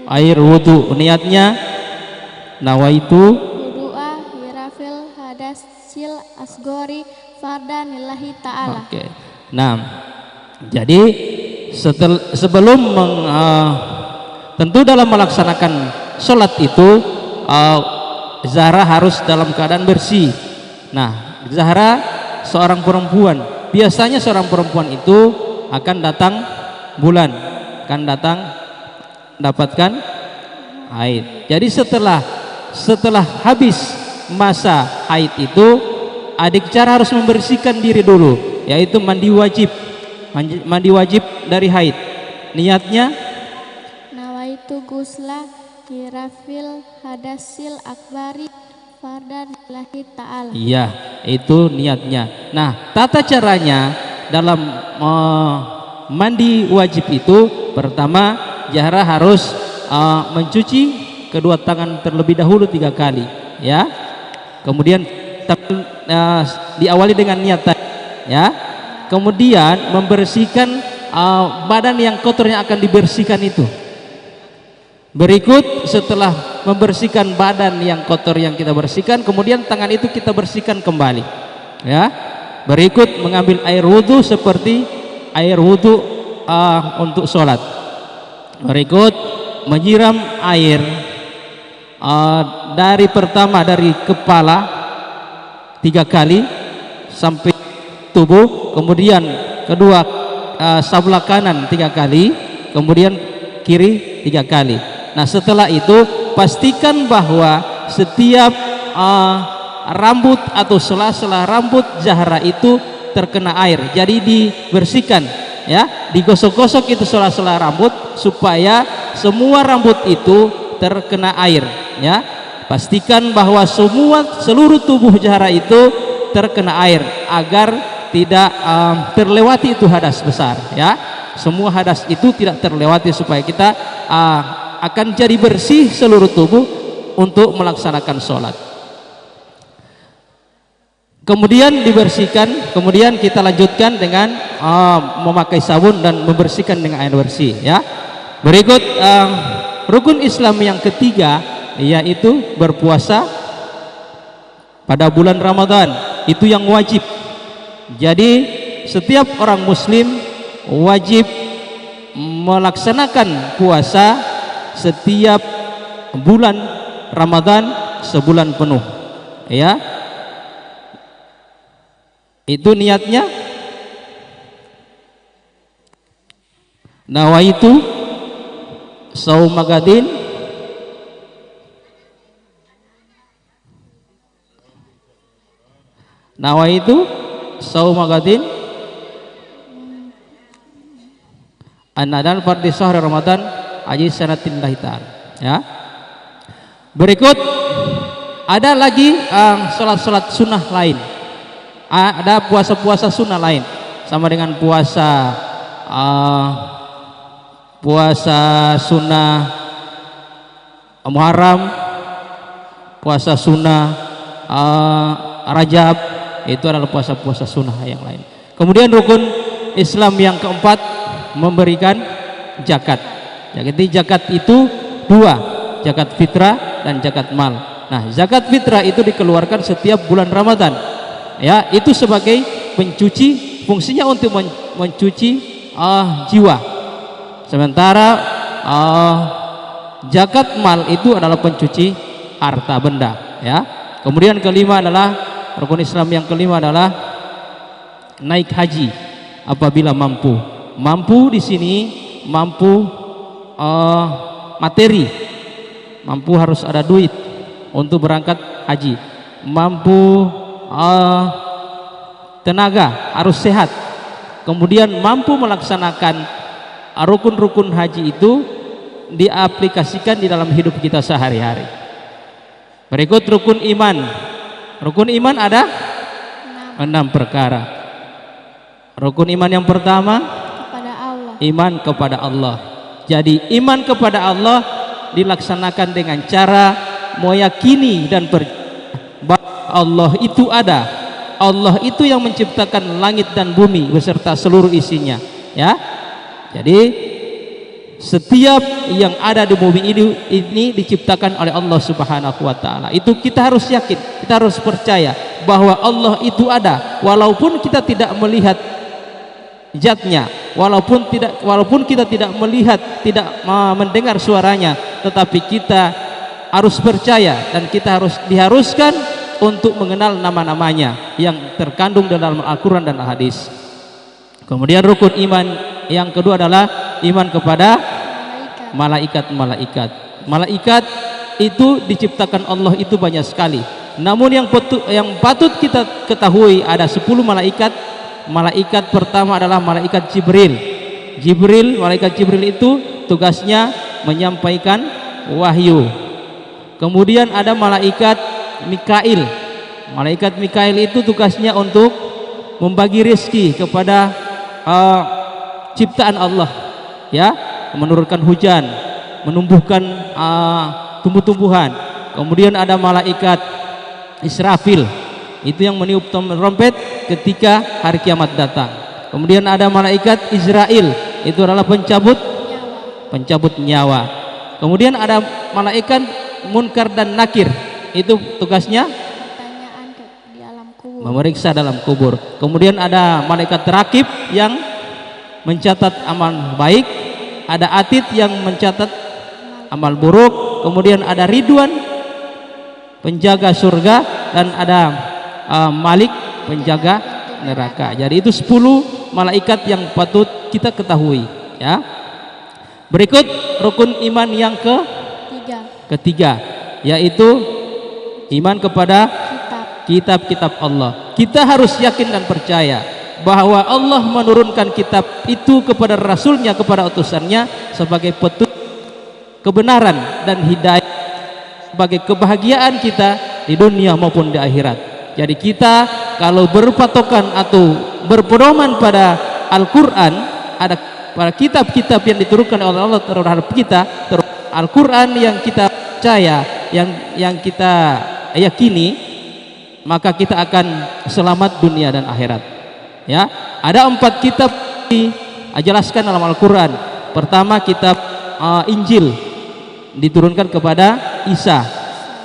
air wudhu. Niatnya nawaitu wudu'a wirafil hadasil asgori fardan lillahi ta'ala. Oke. Nah, jadi sebelum tentu dalam melaksanakan sholat itu Zahra harus dalam keadaan bersih. Nah, Zahra seorang perempuan. Biasanya seorang perempuan itu akan datang bulan, akan datang dapatkan haid. Jadi setelah habis masa haid itu, adik Zahra harus membersihkan diri dulu, yaitu mandi wajib dari haid. Niatnya nawaitu gusla hirafil hadasil akbari fardan lillahi ta'ala. Iya, itu niatnya. Nah, tata caranya dalam mandi wajib itu, pertama Zahra harus mencuci kedua tangan terlebih dahulu 3 kali, ya. Kemudian diawali dengan niat, ya. Kemudian membersihkan badan yang kotor yang akan dibersihkan itu. Berikut setelah membersihkan badan yang kotor yang kita bersihkan, kemudian tangan itu kita bersihkan kembali, ya. Berikut mengambil air wudhu seperti air wudhu untuk sholat. Berikut menyiram air dari pertama dari kepala 3 kali sampai tubuh, kemudian kedua sebelah kanan 3 kali, kemudian kiri 3 kali. Nah setelah itu pastikan bahwa setiap rambut atau sela-sela rambut Zahra itu terkena air, jadi dibersihkan ya, digosok-gosok itu sela-sela rambut supaya semua rambut itu terkena air ya. Pastikan bahwa seluruh tubuh Zahra itu terkena air agar tidak terlewati itu hadas besar ya. Semua hadas itu tidak terlewati supaya kita akan jadi bersih seluruh tubuh untuk melaksanakan sholat. Kemudian dibersihkan, kemudian kita lanjutkan dengan memakai sabun dan membersihkan dengan air bersih ya. Berikut rukun Islam yang ketiga yaitu berpuasa pada bulan Ramadan, itu yang wajib. Jadi setiap orang muslim wajib melaksanakan puasa setiap bulan Ramadan sebulan penuh ya. Itu niatnya, nawaitu shauma gadin nawaitu shauma gadin anadan fardhi syahr Ramadan aji sanatillahi ta'ala ya. Berikut ada lagi salat-salat sunnah lain, ada puasa-puasa sunnah lain sama dengan puasa sunnah Muharram, puasa sunnah Rajab, itu adalah puasa-puasa sunnah yang lain. Kemudian rukun Islam yang keempat memberikan zakat. Jadi zakat itu 2, zakat fitrah dan zakat mal. Nah zakat fitrah itu dikeluarkan setiap bulan Ramadan ya, itu sebagai pencuci, fungsinya untuk mencuci jiwa. Sementara zakat mal itu adalah pencuci harta benda ya. Kemudian kelima adalah rukun Islam yang kelima adalah naik haji apabila mampu. Mampu di sini mampu materi, mampu harus ada duit untuk berangkat haji, mampu tenaga harus sehat, kemudian mampu melaksanakan rukun-rukun haji itu diaplikasikan di dalam hidup kita sehari-hari. Berikut rukun iman. Rukun iman ada 6 perkara. Rukun iman yang pertama kepada Allah. Iman kepada Allah. Jadi iman kepada Allah dilaksanakan dengan cara meyakini dan bahwa Allah itu ada. Allah itu yang menciptakan langit dan bumi beserta seluruh isinya ya. Jadi setiap yang ada di bumi ini diciptakan oleh Allah Subhanahu wa taala. Itu kita harus yakin, kita harus percaya bahwa Allah itu ada walaupun kita tidak melihat zatnya, walaupun kita tidak melihat, tidak mendengar suaranya, tetapi kita harus percaya dan kita diharuskan untuk mengenal nama-namanya yang terkandung dalam Al-Quran dan Al-Hadis. Kemudian rukun iman yang kedua adalah iman kepada malaikat. Malaikat itu diciptakan Allah itu banyak sekali. Namun yang patut kita ketahui ada 10 malaikat. Malaikat pertama adalah malaikat Jibril. Malaikat Jibril itu tugasnya menyampaikan wahyu. Kemudian ada malaikat Mikail. Malaikat Mikail itu tugasnya untuk membagi rezeki kepada ciptaan Allah ya, menurunkan hujan, menumbuhkan tumbuh-tumbuhan. Kemudian ada malaikat Israfil, itu yang meniup trompet ketika hari kiamat datang. Kemudian ada malaikat Israel, itu adalah pencabut nyawa. Kemudian ada malaikat Munkar dan Nakir, itu tugasnya Di alam kubur. memeriksa dalam kubur. Kemudian ada malaikat Rakib yang mencatat amal baik, ada Atid yang mencatat amal buruk, kemudian ada Ridwan penjaga surga, dan ada Malik, penjaga neraka. Jadi itu 10 malaikat yang patut kita ketahui, ya. Berikut rukun iman yang ketiga, yaitu iman kepada kitab-kitab Allah. Kita harus yakin dan percaya bahwa Allah menurunkan kitab itu kepada Rasulnya, kepada utusannya sebagai petunjuk kebenaran dan hidayah, sebagai kebahagiaan kita di dunia maupun di akhirat. Jadi kita kalau berpatokan atau berpedoman pada Al-Quran, ada pada kitab-kitab yang diturunkan oleh Allah terhadap kita, Al-Quran yang kita percaya, yang kita yakini, maka kita akan selamat dunia dan akhirat. Ya, ada 4 kitab dijelaskan dalam Al-Quran. Pertama kitab Injil diturunkan kepada Isa.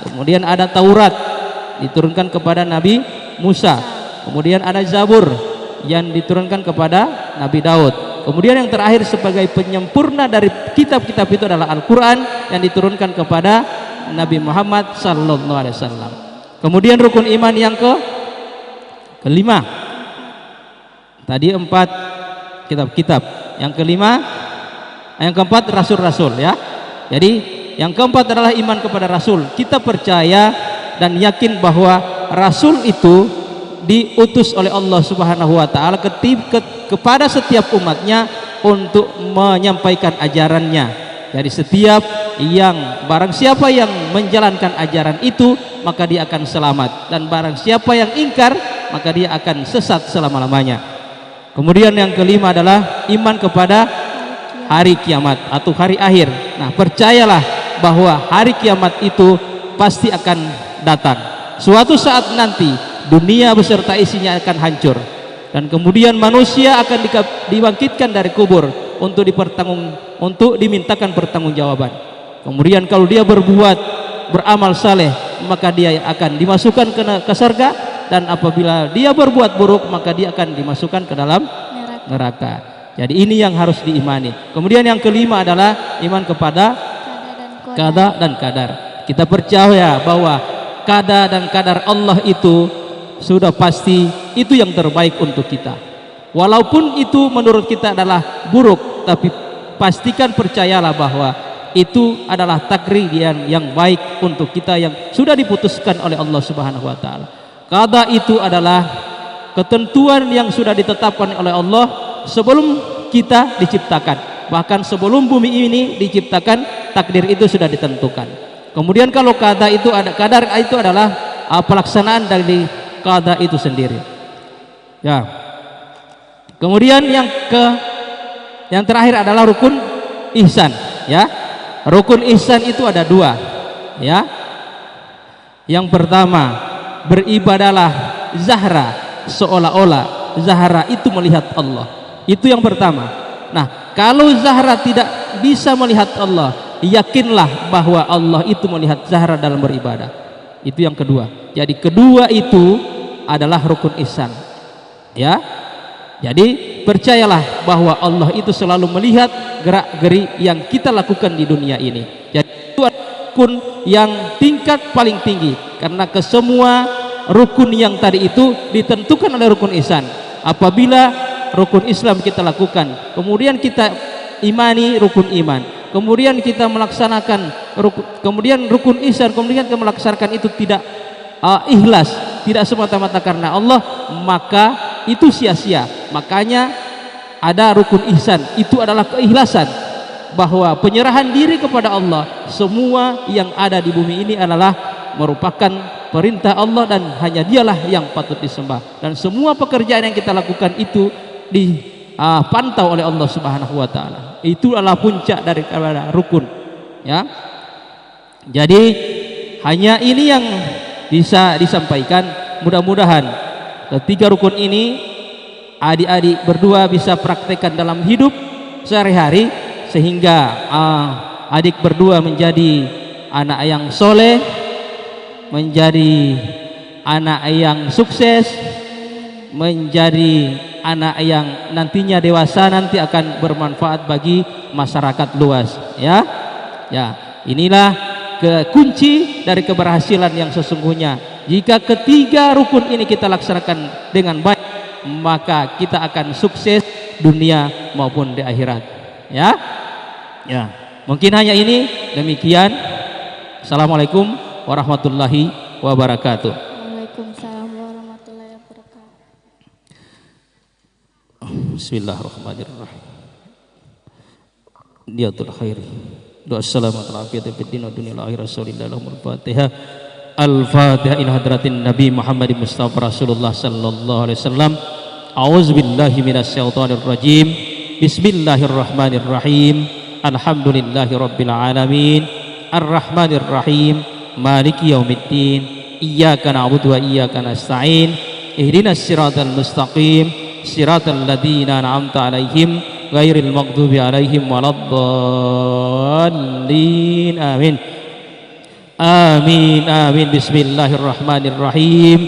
Kemudian ada Taurat diturunkan kepada Nabi Musa. Kemudian ada Zabur yang diturunkan kepada Nabi Daud. Kemudian yang terakhir sebagai penyempurna dari kitab-kitab itu adalah Al-Quran yang diturunkan kepada Nabi Muhammad sallallahu alaihi wasallam. Kemudian rukun iman yang kelima. Tadi 4 kitab-kitab. Yang kelima, yang keempat rasul-rasul, ya. Jadi yang keempat adalah iman kepada Rasul. Kita percaya dan yakin bahwa Rasul itu diutus oleh Allah Subhanahu wa taala kepada setiap umatnya untuk menyampaikan ajarannya. Jadi setiap barang siapa yang menjalankan ajaran itu, maka dia akan selamat, dan barang siapa yang ingkar, maka dia akan sesat selama-lamanya. Kemudian yang kelima adalah iman kepada hari kiamat atau hari akhir. Nah, percayalah bahwa hari kiamat itu pasti akan datang. Suatu saat nanti dunia beserta isinya akan hancur, dan kemudian manusia akan dibangkitkan dari kubur untuk dimintakan pertanggungjawaban. Kemudian kalau dia beramal saleh, maka dia akan dimasukkan ke surga, dan apabila dia berbuat buruk, maka dia akan dimasukkan ke dalam neraka. Jadi ini yang harus diimani. Kemudian yang kelima adalah iman kepada qada dan qadar. Kita percaya bahwa qada dan qadar Allah itu sudah pasti itu yang terbaik untuk kita. Walaupun itu menurut kita adalah buruk, tapi pastikan percayalah bahwa itu adalah takdir yang baik untuk kita yang sudah diputuskan oleh Allah Subhanahu wa taala. Qada itu adalah ketentuan yang sudah ditetapkan oleh Allah sebelum kita diciptakan. Bahkan sebelum bumi ini diciptakan, takdir itu sudah ditentukan. Kemudian kalau qadar itu adalah pelaksanaan dari qada itu sendiri. Ya. Kemudian yang terakhir adalah rukun ihsan, ya. Rukun ihsan itu ada 2, ya. Yang pertama, beribadalah Zahra seolah-olah Zahra itu melihat Allah. Itu yang pertama. Nah, kalau Zahra tidak bisa melihat Allah, yakinlah bahwa Allah itu melihat Zahra dalam beribadah. Itu yang kedua. Jadi kedua itu adalah rukun ihsan, ya. Jadi percayalah bahwa Allah itu selalu melihat gerak-geri yang kita lakukan di dunia ini. Jadi itu rukun yang tingkat paling tinggi, karena kesemua rukun yang tadi itu ditentukan oleh rukun ihsan. Apabila rukun Islam kita lakukan, kemudian kita imani rukun iman, kemudian kita melaksanakan kemudian rukun ihsan, kemudian kita melaksanakan itu tidak ikhlas, tidak semata-mata karena Allah, maka itu sia-sia. Makanya ada rukun ihsan, itu adalah keikhlasan, bahwa penyerahan diri kepada Allah. Semua yang ada di bumi ini adalah merupakan perintah Allah, dan hanya dialah yang patut disembah, dan semua pekerjaan yang kita lakukan itu dipantau oleh Allah Subhanahu wa taala. Itu adalah puncak dari rukun, ya. Jadi hanya ini yang bisa disampaikan. Mudah-mudahan ketiga rukun ini adik-adik berdua bisa praktekkan dalam hidup sehari-hari, sehingga adik berdua menjadi anak yang soleh, menjadi anak yang sukses, menjadi anak yang nantinya dewasa nanti akan bermanfaat bagi masyarakat luas, ya. Ya, inilah kunci dari keberhasilan yang sesungguhnya. Jika ketiga rukun ini kita laksanakan dengan baik, maka kita akan sukses dunia maupun di akhirat. Ya, ya. Mungkin hanya ini. Demikian. Assalamualaikum warahmatullahi wabarakatuh. Waalaikumsalam warahmatullahi wabarakatuh. Bismillahirrahmanirrahim. Niyatul khairi. Doa assalamualaikum warahmatullahi wabarakatuh. Dunia akhirat sallallahu al-fatihah. Al-fatihah ila hadratin Nabi Muhammad Mustafa Rasulullah sallallahu alaihi wasallam. A'udzubillahi minasyaitonir rajim. Bismillahirrahmanirrahim. Alhamdulillahi rabbil alamin. Ar-rahmanir rahim. Maliki yaumiddin. Iyyaka na'budu wa iyyaka nasta'in. Ihdinas siratal mustaqim. Siratal ladzina an'amta 'alaihim ghairil maghdubi 'alaihim waladdallin. Amin. Amin amin. Bismillahirrahmanirrahim.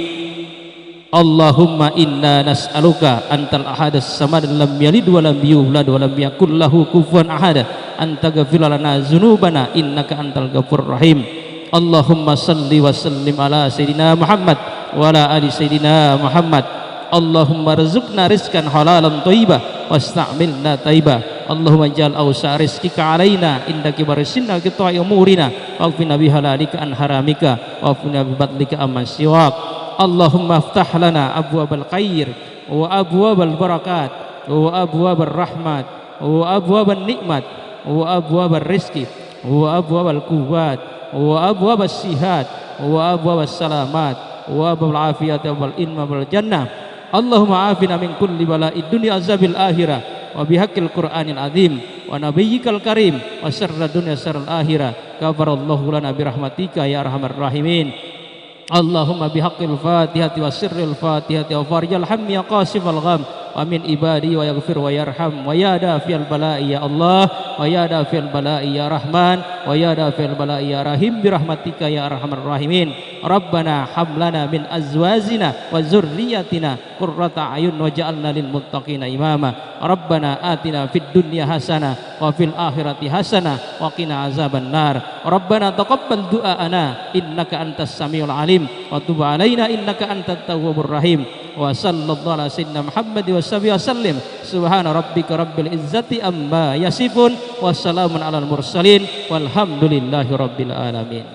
Allahumma inna nas'aluka antal ahadas samad lam yalid wa lam yulad wa lam yakul lahu kufuwan ahad an taghfir lana dzunubana innaka antal ghafurur rahim. Allahumma salli wa sallim ala sayidina Muhammad wa ala ali sayidina Muhammad. Allahumma rizqna rizqan halalan thayyibah wasta'milna thayyibah. Allahumma ja'al awsa rizqika alaina inda kibari sinna qita'i umurina waqfina bihalalika an haramika waqfina bibadlika amman siwak. Allahumma aftah lana abwabal khair wa abwabal barakat wa abwabal rahmat wa abwabal nikmat wa abwabal rizki wa abwabal quwwat wa abwabal sihat wa abwabal salamat wa abwabal afiyat wal inma wal jannah. Allahumma afina min kulli bala'id dunya azabil akhirah wa bihaqqil qur'anil azim wa nabiyyikal karim wa syarrad dunya syarrul akhirah ghafarallahu lana birahmatika ya arhamar rahimin. Allahumma bihaqqil fatihati wa sirril fatihati wa farijal hammi ya qasifal gham wa min ibadi wa yaghfir wa yarham wa ya dafiyal bala'i ya Allah wa ya dafiyal bala'i ya Rahman wa ya dafiyal bala'i ya Rahim birahmatika ya arhamar rahimin. Rabbana hablana min azwajina wa zurriyyatina qurrata ayun waj'alna lil muttaqina imama. Rabbana atina fid dunya hasanah wa fil akhirati hasanah wa qina azaban nar. Rabbana taqabbal du'aana innaka antas samiul alim wa tub alaina innaka antat tawwabur rahim. Wa sallallahu ala sayyidina Muhammad wa sallim. Subhana rabbika rabbil izzati amma yasifun wa salamun alal mursalin walhamdulillahi rabbil alamin.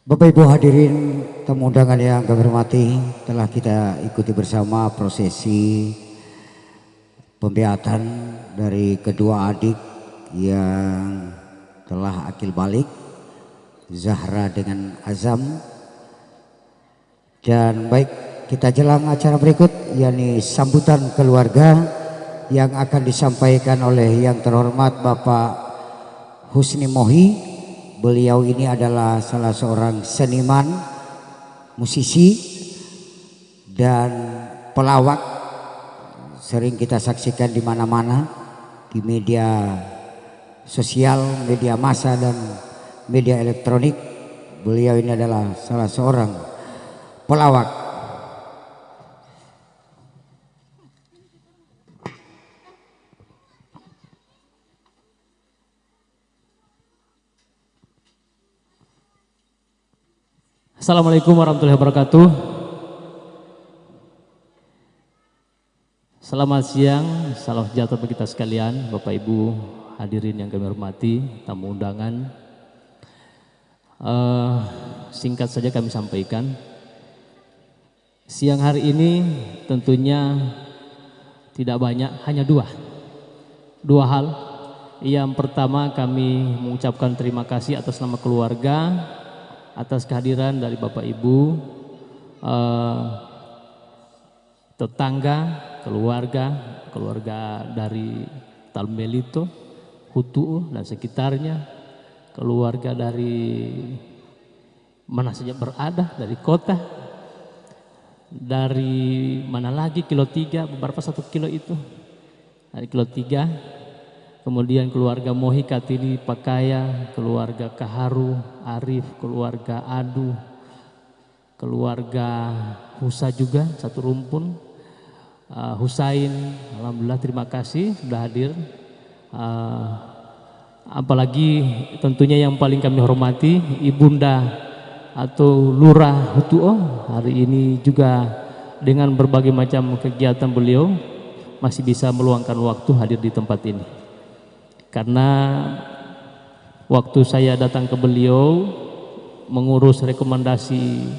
Bapak Ibu hadirin tamu undangan yang kami hormati, telah kita ikuti bersama prosesi pembeatan dari kedua adik yang telah akil balik, Zahra dengan Azam. Dan baik, kita jelang acara berikut, yakni sambutan keluarga yang akan disampaikan oleh yang terhormat Bapak Husni Mohi. Beliau ini adalah salah seorang seniman, musisi, dan pelawak. Sering kita saksikan di mana-mana, di media sosial, media massa, dan media elektronik. Beliau ini adalah salah seorang pelawak. Assalamualaikum warahmatullahi wabarakatuh. Selamat siang, salam sejahtera bagi kita sekalian, Bapak Ibu hadirin yang kami hormati, tamu undangan. Singkat saja kami sampaikan, siang hari ini tentunya tidak banyak, hanya dua hal. Yang pertama, kami mengucapkan terima kasih atas nama keluarga, atas kehadiran dari Bapak Ibu, tetangga, keluarga dari Talmelito, Hutu dan sekitarnya, keluarga dari mana saja berada, dari kota, dari mana lagi, kilo 3, beberapa 1 kilo itu, dari kilo 3, kemudian keluarga Mohi Katili Pakaya, keluarga Kaharu, Arif, keluarga Adu, keluarga Husa juga satu rumpun, Husain, alhamdulillah terima kasih sudah hadir. Apalagi tentunya yang paling kami hormati Ibunda atau Lurah Hutuo, hari ini juga dengan berbagai macam kegiatan beliau masih bisa meluangkan waktu hadir di tempat ini. Karena waktu saya datang ke beliau mengurus rekomendasi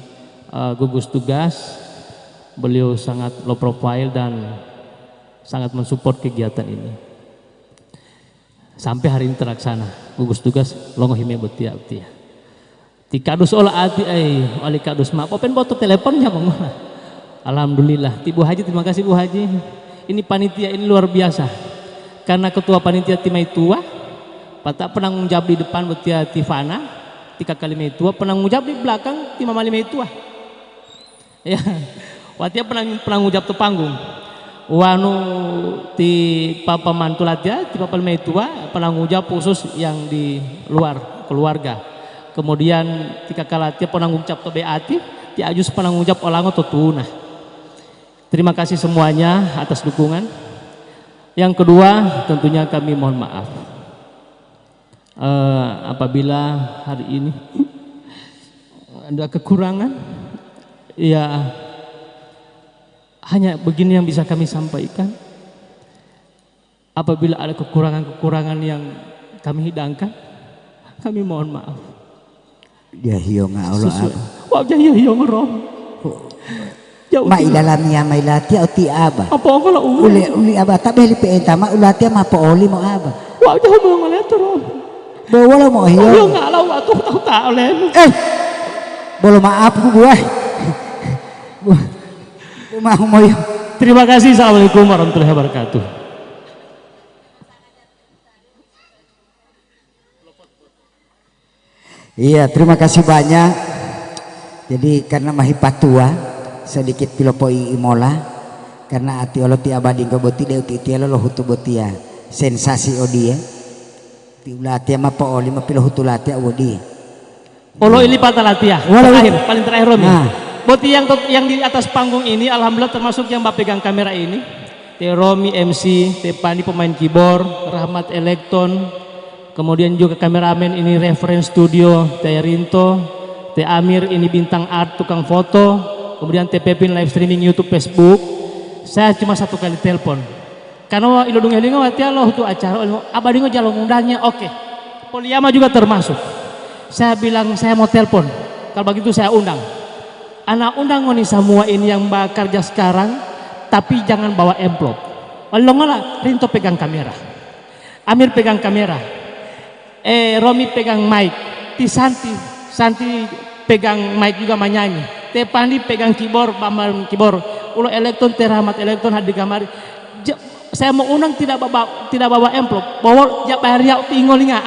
gugus tugas, beliau sangat low profile dan sangat mensupport kegiatan ini. Sampai hari ini terlaksana gugus tugas longohime betia betia. Tikadus olah ati oleh kadus ma open foto teleponnya bang. Alhamdulillah. Ibu Haji terima kasih Bu Haji. Ini panitia ini luar biasa. Karena ketua panitia timai tua, patak penanggung jawab di depan betia Tifana, 3 kali mai tua, penanggung jawab di belakang Tima Mali mai tua. Ya, watia penanggung jawab tu panggung. Wanu ti papa mantulatia, ti papa mai tua, penanggung jawab khusus yang di luar keluarga. Kemudian tika kalatia penanggung jawab to beati, ti ajus penanggung jawab olango to tuna. Terima kasih semuanya atas dukungan. Yang kedua, tentunya kami mohon maaf apabila hari ini ada kekurangan. Ya, hanya begini yang bisa kami sampaikan. Apabila ada kekurangan-kekurangan yang kami hidangkan, kami mohon maaf. Dia hiong Allah. Wajah ya hiong rom. Mai dalamnya mai lati au ti aba. Apa kalau uli aba tak beli pe entama ulati ma po oli mo aba. Wajah mo ngaleto rom. Bawa mo hiong. Hiong ngalau atuh tahu tak oleh. Bolo maaf ku buah. Terima kasih. Assalamualaikum warahmatullahi wabarakatuh. Iya, terima kasih banyak. Jadi karena mahi patua sedikit pilopoi imola karena ati olo ti abadi ko boti de uti ti lo hutu botia sensasi odie ti ulati ma po oli ma pilo hutu lati odi olo ini patalatia terakhir paling terakhir Romi. Boti yang di atas panggung ini alhamdulillah termasuk yang pegang kamera ini. Teh Romi MC, Teh Pandi pemain keyboard, Rahmat Elektron, kemudian juga kameramen ini reference studio, Teh Rinto, Teh Amir ini bintang art tukang foto, kemudian Teh Pepin live streaming YouTube Facebook. Saya cuma 1 kali telepon. Karena ilodung elingo watia loh itu acara abadingo jalong undangnya oke. Poliama juga termasuk. Saya bilang saya mau telepon. Kalau begitu saya undang. Anak undang ngoni semua ini yang bekerja sekarang, tapi jangan bawa amplop. Olongola, Rinto pegang kamera, Amir pegang kamera, Romi pegang mic, Santi pegang mic juga menyanyi, Teh Pandi pegang keyboard, Bambang keyboard, Ulo Elektron, Teh Rahmat Elektron hadir kamari. Saya mau undang tidak bawa amplop, bawa bayar ya tinggolinga.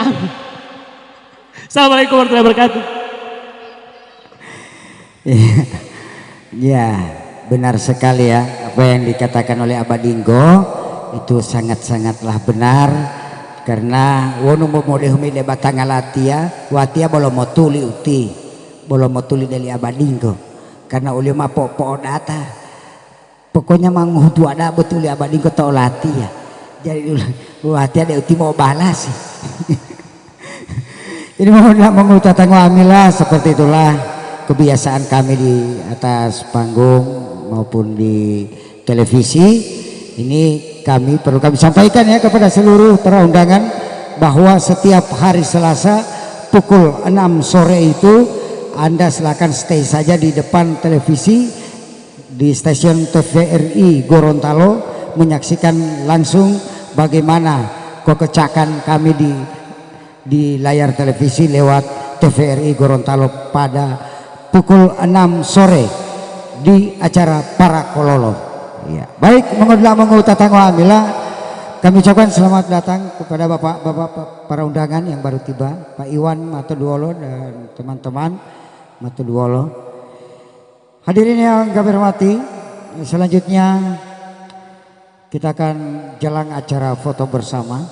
Assalamualaikum warahmatullahi wabarakatuh. Ya, benar sekali ya apa yang dikatakan oleh Abadinggo itu sangat-sangatlah benar karena wonu modeh humile batangalatia watia bolo motuli uti bolo motuli dari Abadinggo karena uli ma po data pokoknya manghutu ada betul Abadinggo tau lati ya jadi watia de uti mau balas ini mohon mengutatang wamilah seperti itulah kebiasaan kami di atas panggung maupun di televisi. Ini perlu kami sampaikan ya kepada seluruh para undangan bahwa setiap hari Selasa pukul 6 sore itu Anda silakan stay saja di depan televisi di stasiun TVRI Gorontalo menyaksikan langsung bagaimana kekecakan kami di layar televisi lewat TVRI Gorontalo pada pukul 6 sore di acara Para Kololo. Ya, baik mengutatang alhamdulillah kami ucapkan selamat datang kepada bapak-bapak para undangan yang baru tiba, Pak Iwan Matoduolo dan teman-teman matur nuwun. Hadirin yang kami hormati, selanjutnya kita akan jalan acara foto bersama.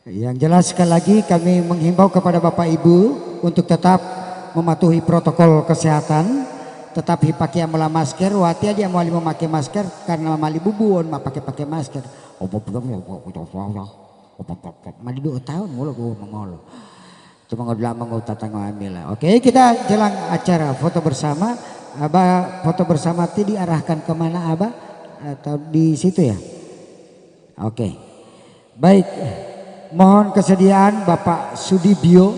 Yang jelas sekali lagi kami menghimbau kepada Bapak Ibu untuk tetap mematuhi protokol kesehatan, tetap pakai mula masker. Wati dia mau memakai masker karena mali bubuon pakai masker. Mali 2 tahun mulu mulu. Cuma nggak bilang tatang ambil. Oke, kita jalan acara foto bersama. Abah foto bersama itu diarahkan kemana Abah? Atau di situ ya? Oke, baik. Mohon kesediaan Bapak Sudibyo,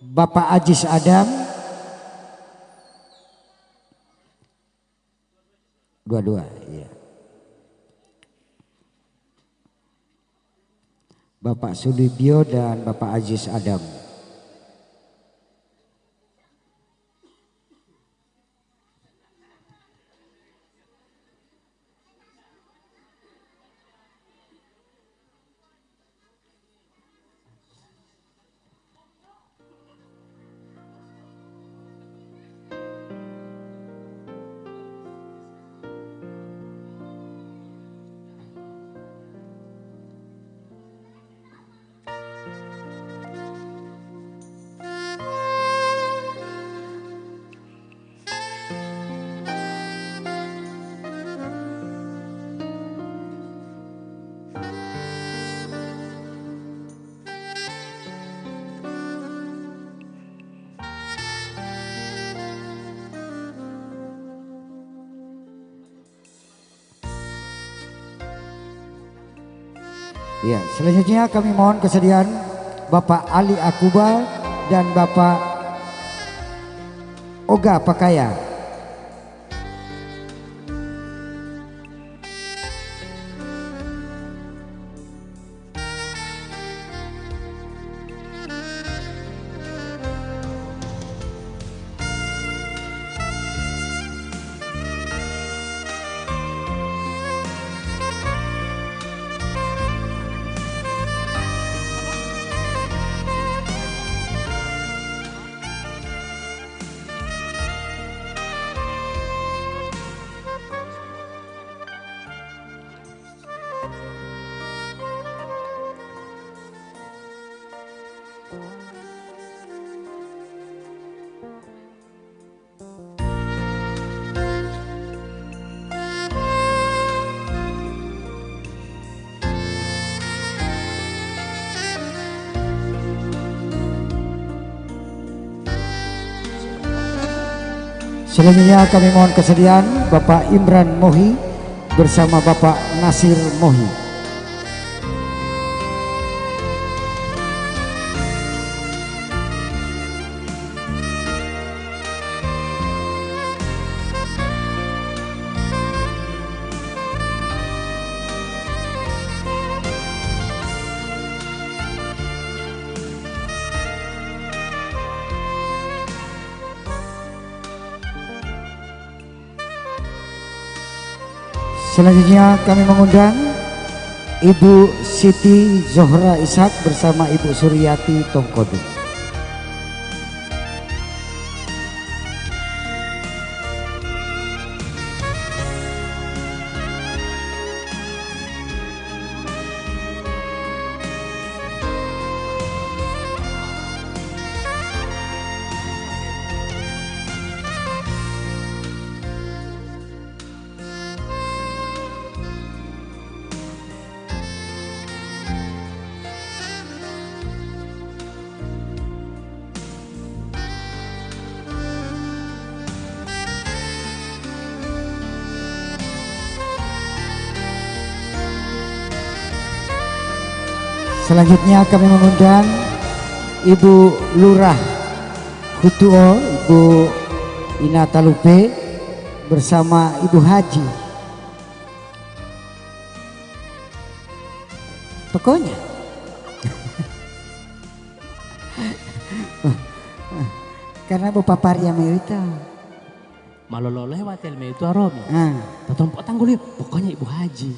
Bapak Ajis Adam, dua-dua, iya. Bapak Sudibyo dan Bapak Ajis Adam. Ya, selanjutnya kami mohon kesediaan Bapak Ali Akuba dan Bapak Oga Pakaya. Selanjutnya kami mohon kesediaan Bapak Imran Mohi bersama Bapak Nasir Mohi. Selanjutnya kami mengundang Ibu Siti Zohra Ishak bersama Ibu Suryati Tongkodo. Selanjutnya kami mengundang Ibu Lurah Hutuo, Ibu Inata Lupe bersama Ibu Haji. Pokoknya karena Bu Paparia itu Malololeh watel me itu aromi. Tatompo tanggulnya pokoknya Ibu Haji.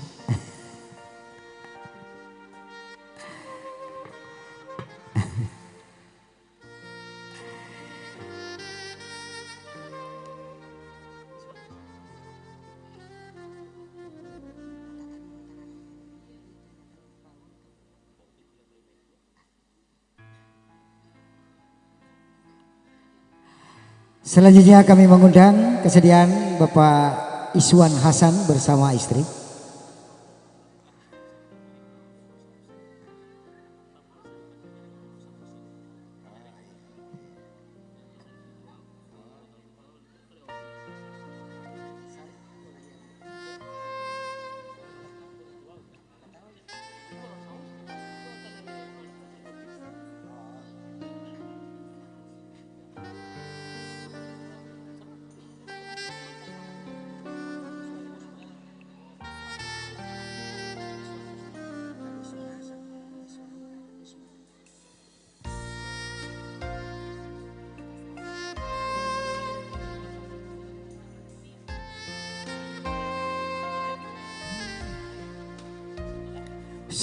Selanjutnya kami mengundang kesediaan Bapak Iswan Hasan bersama istri.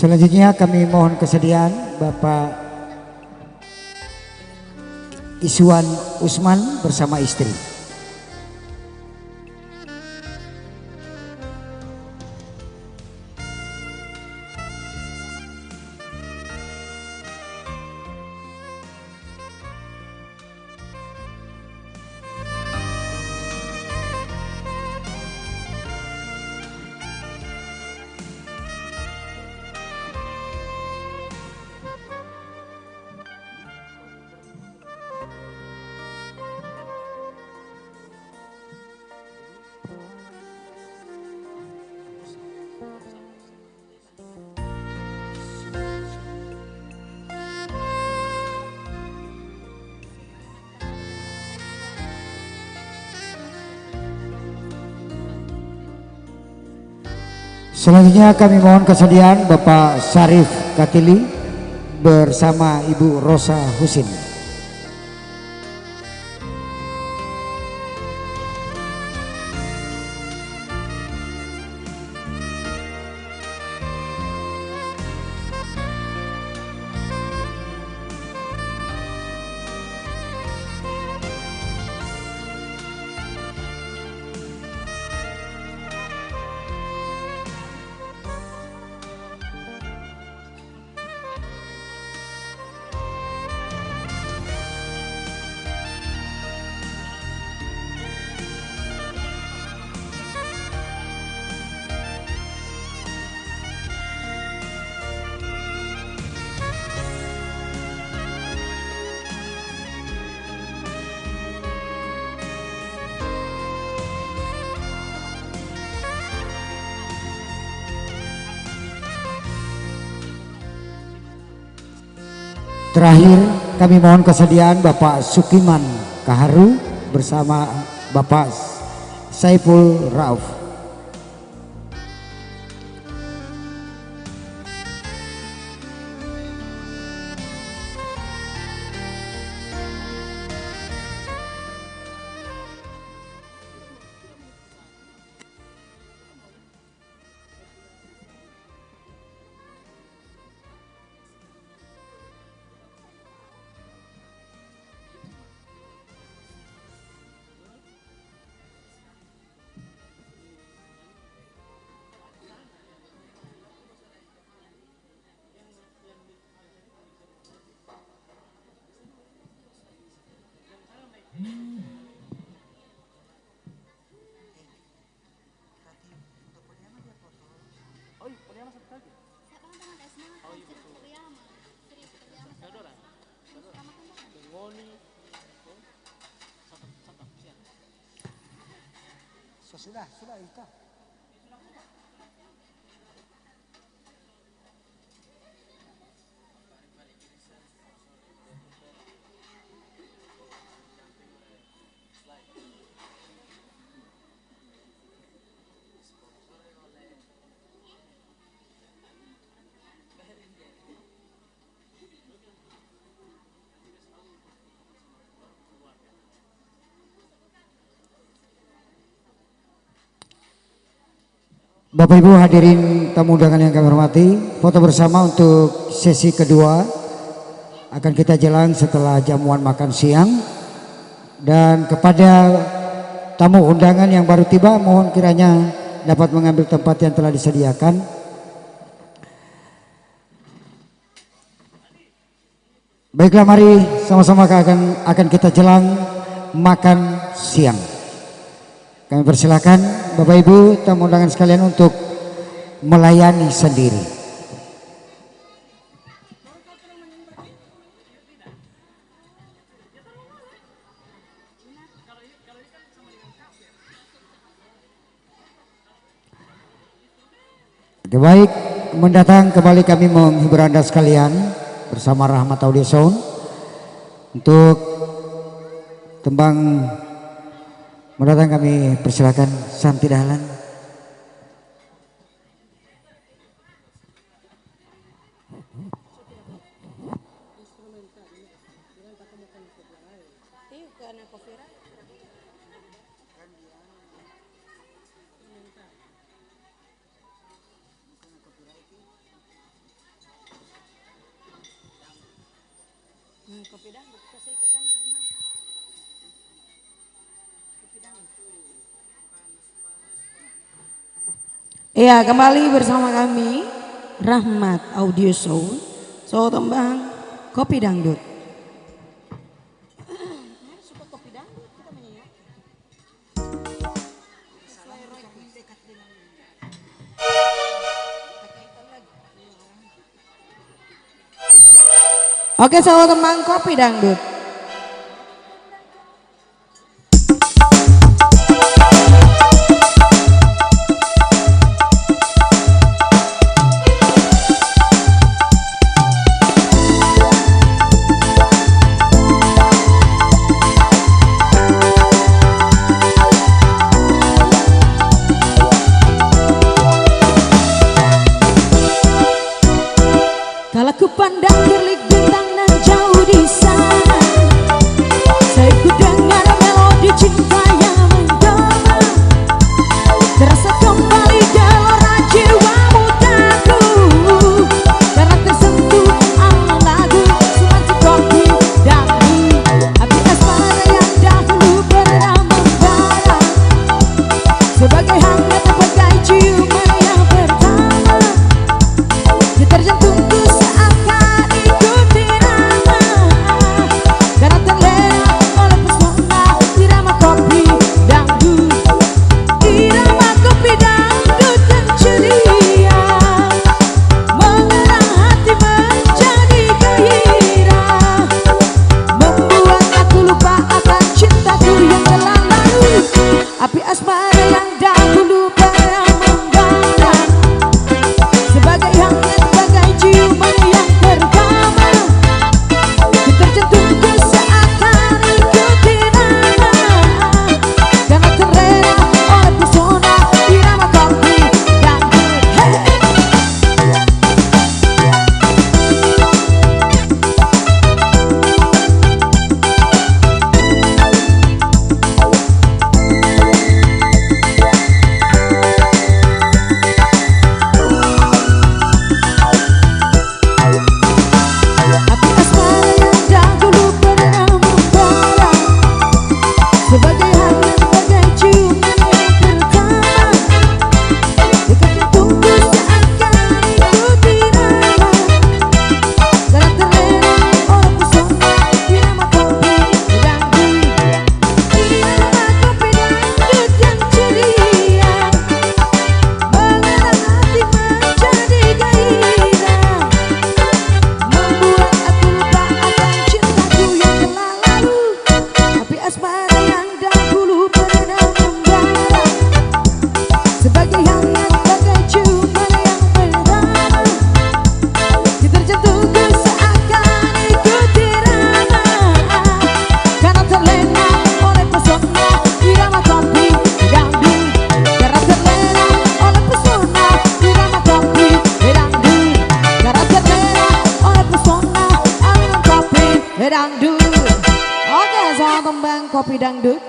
Selanjutnya kami mohon kesediaan Bapak Iswan Usman bersama istri. Selanjutnya kami mohon kesediaan Bapak Syarif Katili bersama Ibu Rosa Husin. Terakhir kami mohon kesediaan Bapak Sukiman Kaharu bersama Bapak Saiful Rauf. Sudah itu. Bapak Ibu hadirin tamu undangan yang kami hormati, foto bersama untuk sesi kedua akan kita jalan setelah jamuan makan siang. Dan kepada tamu undangan yang baru tiba, mohon kiranya dapat mengambil tempat yang telah disediakan. Baiklah, mari sama-sama akan kita jalan makan siang. Kami persilakan Bapak Ibu tamu undangan sekalian untuk melayani sendiri. Oke, baik, mendatang kembali kami menghibur Anda sekalian bersama Rahmat Audio Sound untuk tembang mendatang kami persilakan Santi Dahlan. Ya, kembali bersama kami Rahmat Audio Sound, so tembang Kopi Dangdut. Oke, so tembang Kopi Dangdut. Kala ku pandang kerlik bintang nan jauh di sana, saya ku dengar melodi cinta yang menggema, terasa kembali gelora jiwa mudaku, karena tersentuh ala lagu semangat kopi dangdut, api asmara yang dahulu pernah membara, sebagai hangat bagai ciuman yang pertama, terjentungku seakan ikut irama, karena terlena oleh pesona irama kopi dangdut, irama kopi dangdut yang ceria, mengerang hati menjadi gairah, membuat aku lupa akan cintaku yang telah lalu, api asmara yang dahulu pernah membara, sebagai hangat bagai ciuman yang pertama, terjentungku seakan ikut irama, karena terlena oleh pesona irama kopi dangdut. Api asmara yang dahulu pernah membara, sebagai hangat bagai ciuman yang pertama, dekat jantungku seakan ikut irama, karena terlena oleh pesona irama kopi dangdut, irama kopi dangdut yang ceria, mengerang hati menjadi gairah, membuat aku lupa akan cintaku yang telah lalu, api asmara yang dahulu pernah membara, sebagai hangat bagai ciuman yang pertama, terjentungku seakan ikut irama, karena terlena oleh pesona irama kopi dangdut, karena terlena oleh pesona irama kopi dangdut, karena terlena oleh pesona irama kopi dangdut. Oke, soal tembang kopi dangdut.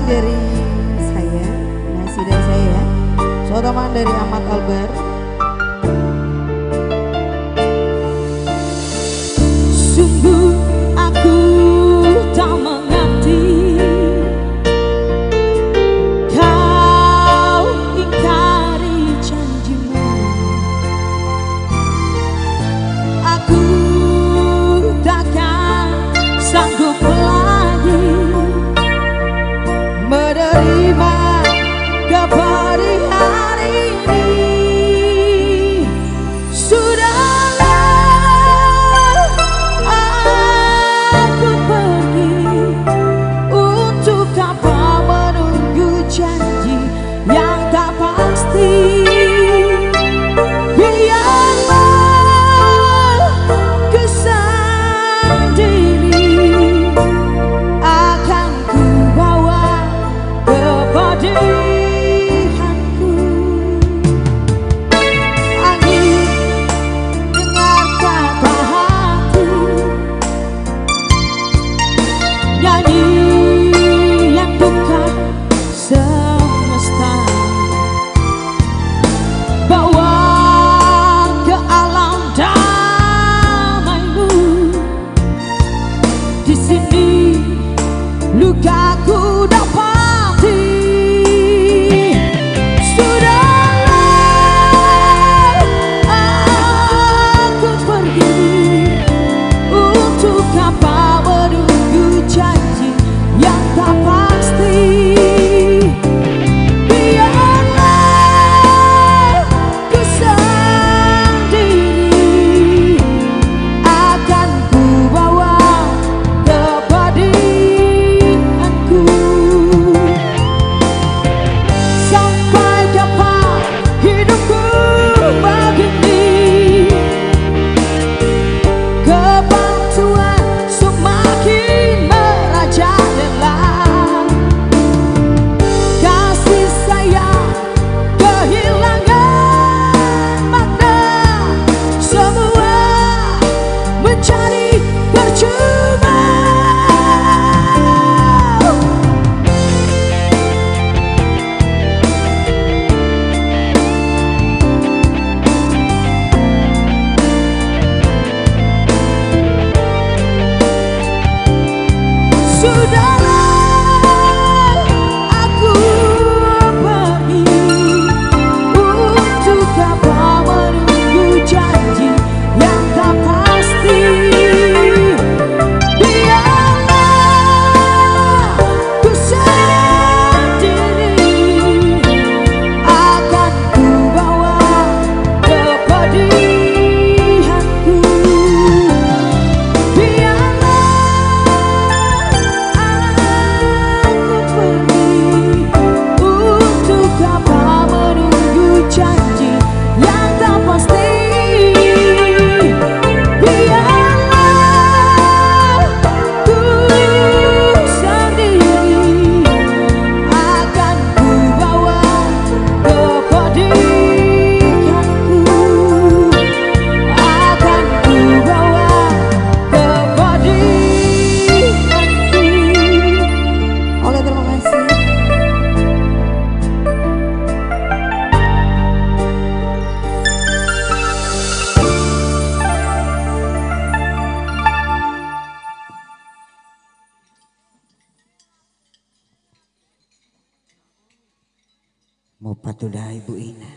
dari saya, nasi dari saya ya. Sotoman dari Ahmad Albar. Sungguh aku tak mengerti, kau ingkari janjimu. Aku takkan sanggup lagi menerima kepedihan ini. Sudahlah, aku pergi. Untuk apa menunggu janji yang tak pasti? Biarlah ku sendiri, akan ku bawa kepedihanku. Angin dengar kata hati, nyanyi yang bukan semesta, bawa ke alam damaimu. Di sini lukaku dapati. Sudahlah, aku pergi. Untuk apa menunggu janji yang tak pasti? Biarlah ku sendiri, akan ku bawa kepedihanku. Sampai kapan hidupku begini? Kebatuan semakin merajalela, kasih sayang kehilangan makna, semua menjadi percuma. Sudahlah, aku pergi. Untuk apa menunggu janji yang tak pasti? Biarlah ku sendiri, akan ku bawa kepedihanku. Biarlah aku pergi. Untuk apa menunggu janji yang tak pasti? Biarlah ku sendiri, akan ku bawa kepedihanku. Akan ku bawa kepedihanku. Oke, terima kasih. Mau patudah Ibu Ina.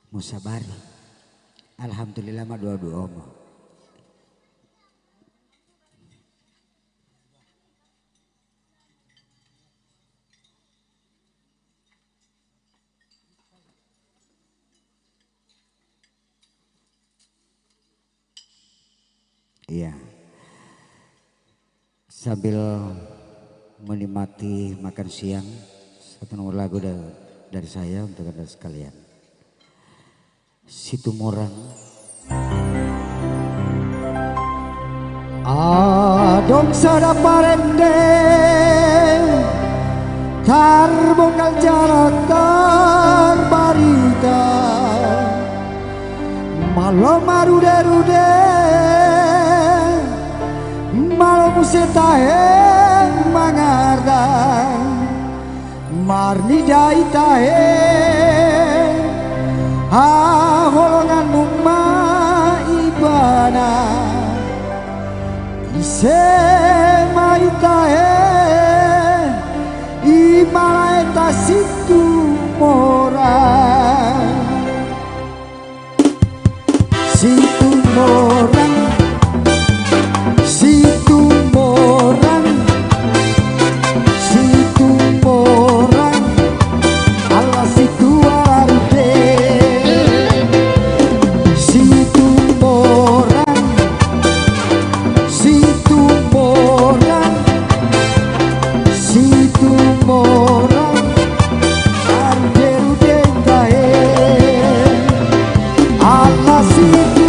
Mau sabar. Alhamdulillah mah dua-dua mau. Iya. Sambil menikmati makan siang, satu nomor lagu dari saya untuk Anda sekalian. Situmorang. Adong sada parende tarbongkal jarak barita malam marude-rude musetahen mangardan marni dai tahen holongan mumma ibana ise mai tahen imalae tasitu morang situ morang situ morang situ morang ala situ arde situ morang situ morang situ morang arde rudeng kae ala situ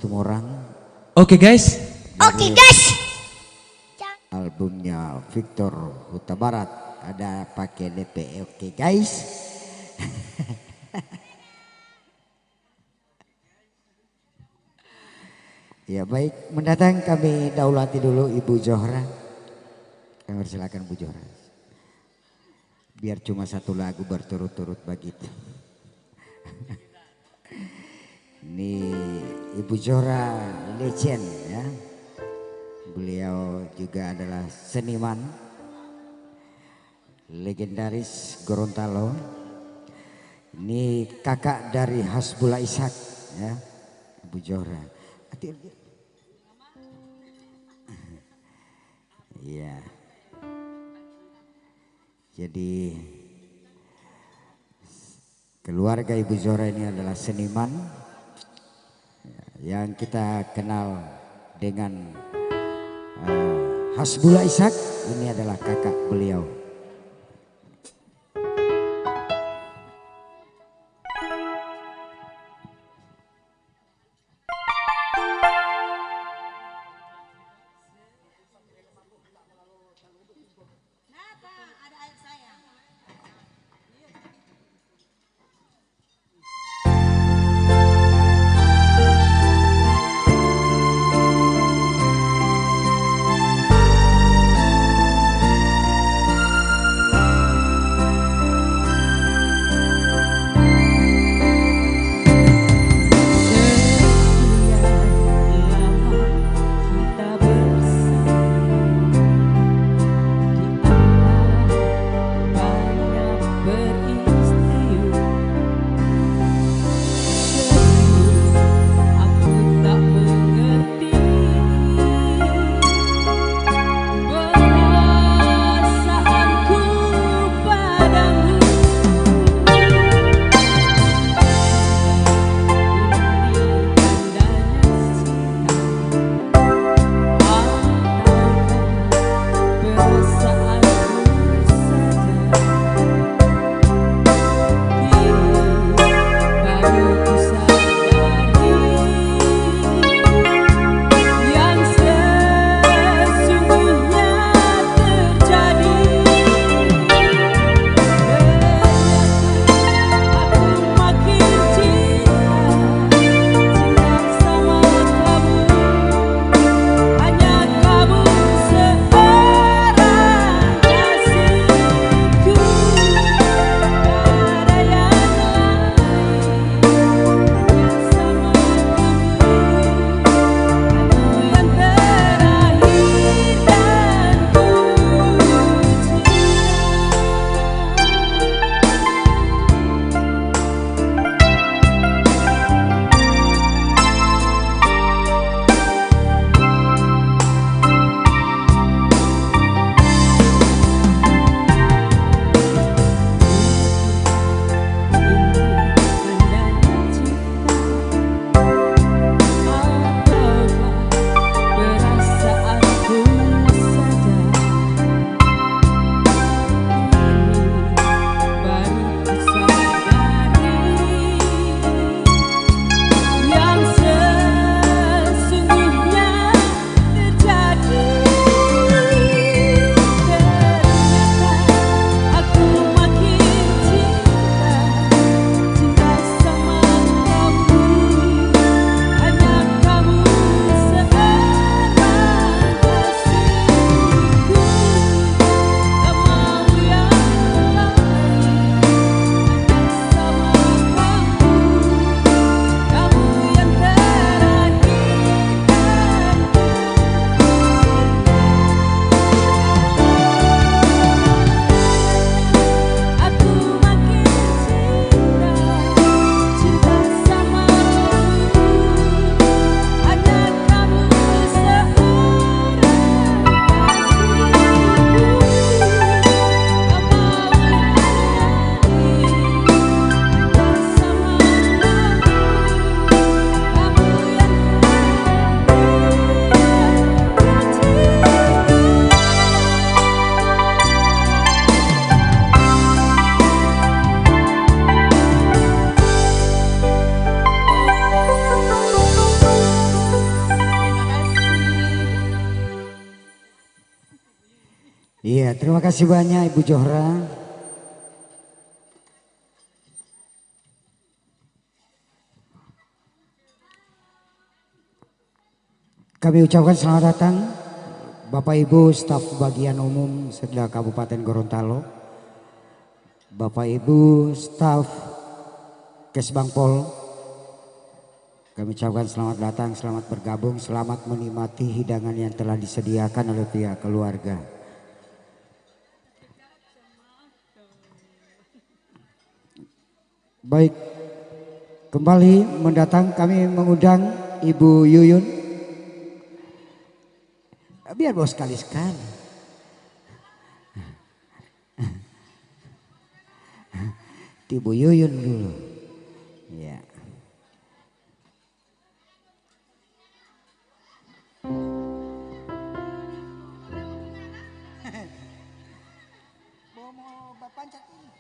Situmorang. Oke guys. Oke guys. Albumnya Victor Huta Barat ada pakai DP. Oke guys. Ya baik, mendatang kami daulati dulu Ibu Johra. Kami persilakan Bu Johra. Biar cuma satu lagu berturut-turut begitu. Ini Ibu Johra legend ya. Beliau juga adalah seniman legendaris Gorontalo. Ini kakak dari Hasbullah Ishak ya, Ibu Johra. Iya. Jadi keluarga Ibu Johra ini adalah seniman yang kita kenal dengan Hasbullah Ishak. Ini adalah kakak beliau. Iya, terima kasih banyak Ibu Johra. Kami ucapkan selamat datang Bapak Ibu staf bagian umum Setda Kabupaten Gorontalo, Bapak Ibu staf Kesbangpol. Kami ucapkan selamat datang, selamat bergabung, selamat menikmati hidangan yang telah disediakan oleh pihak keluarga. Baik, kembali mendatang kami mengundang Ibu Yuyun. Biar bos sekali-sekali. Ibu Yuyun dulu. Ya. Mau bapak cak ini.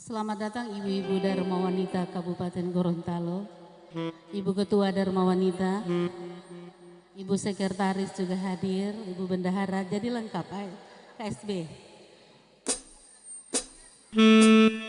Selamat datang ibu-ibu Dharma Wanita Kabupaten Gorontalo, Ibu Ketua Dharma Wanita, Ibu Sekretaris juga hadir, Ibu Bendahara, jadi lengkap KSB. Di hatiku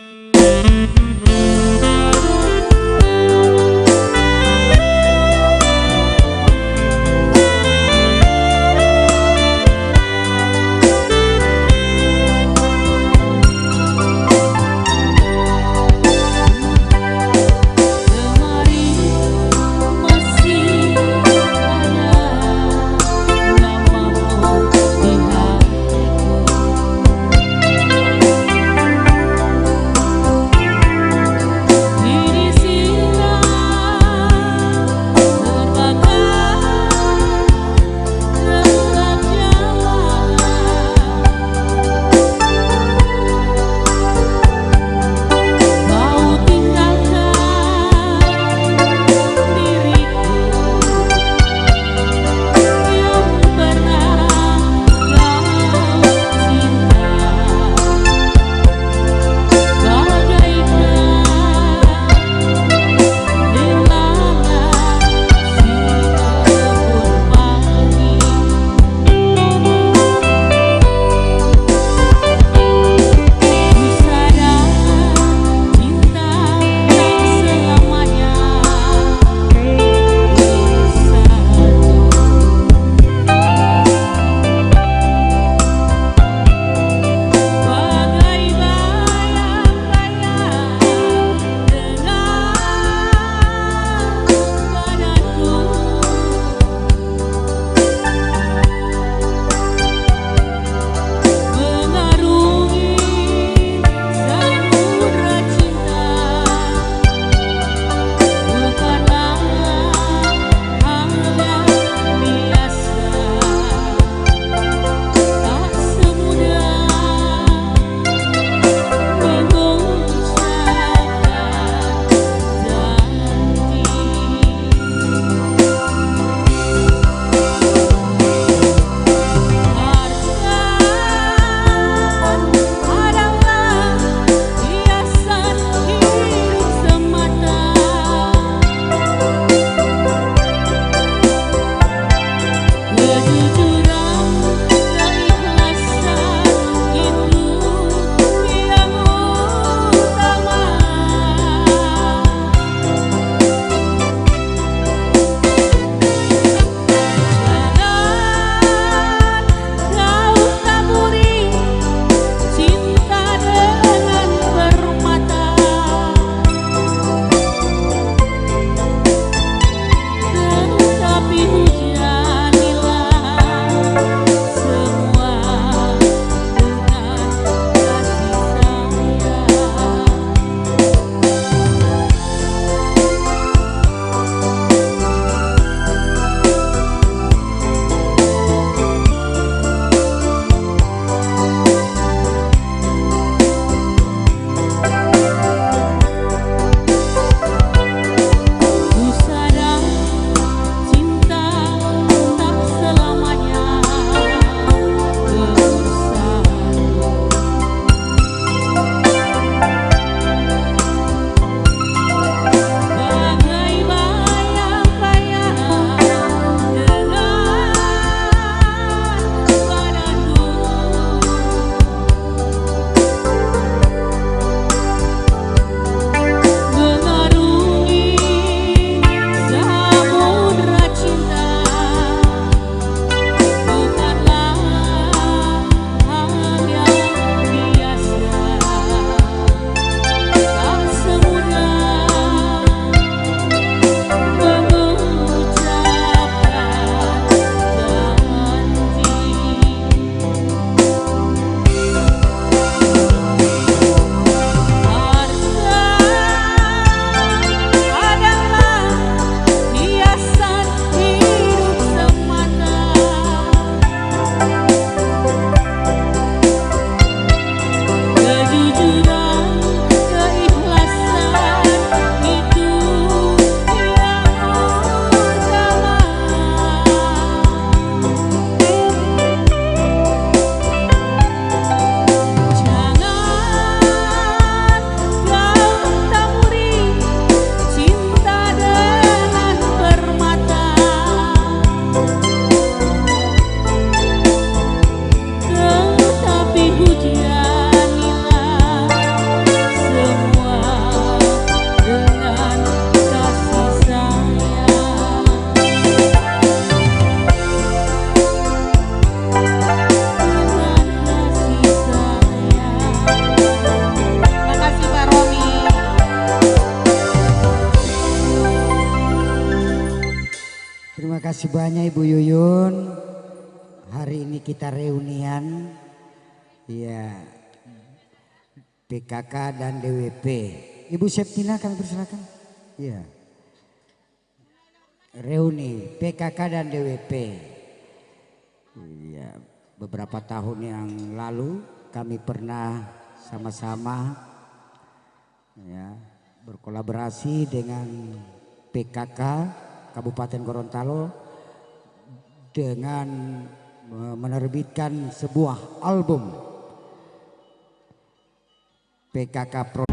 Terima kasih banyak Ibu Yuyun. Hari ini kita reunian. Ya, PKK dan DWP. Ibu Septina kami persilakan. Ya. Reuni PKK dan DWP. Ya, beberapa tahun yang lalu kami pernah sama-sama ya, berkolaborasi dengan PKK Kabupaten Gorontalo dengan menerbitkan sebuah album PKK Pro.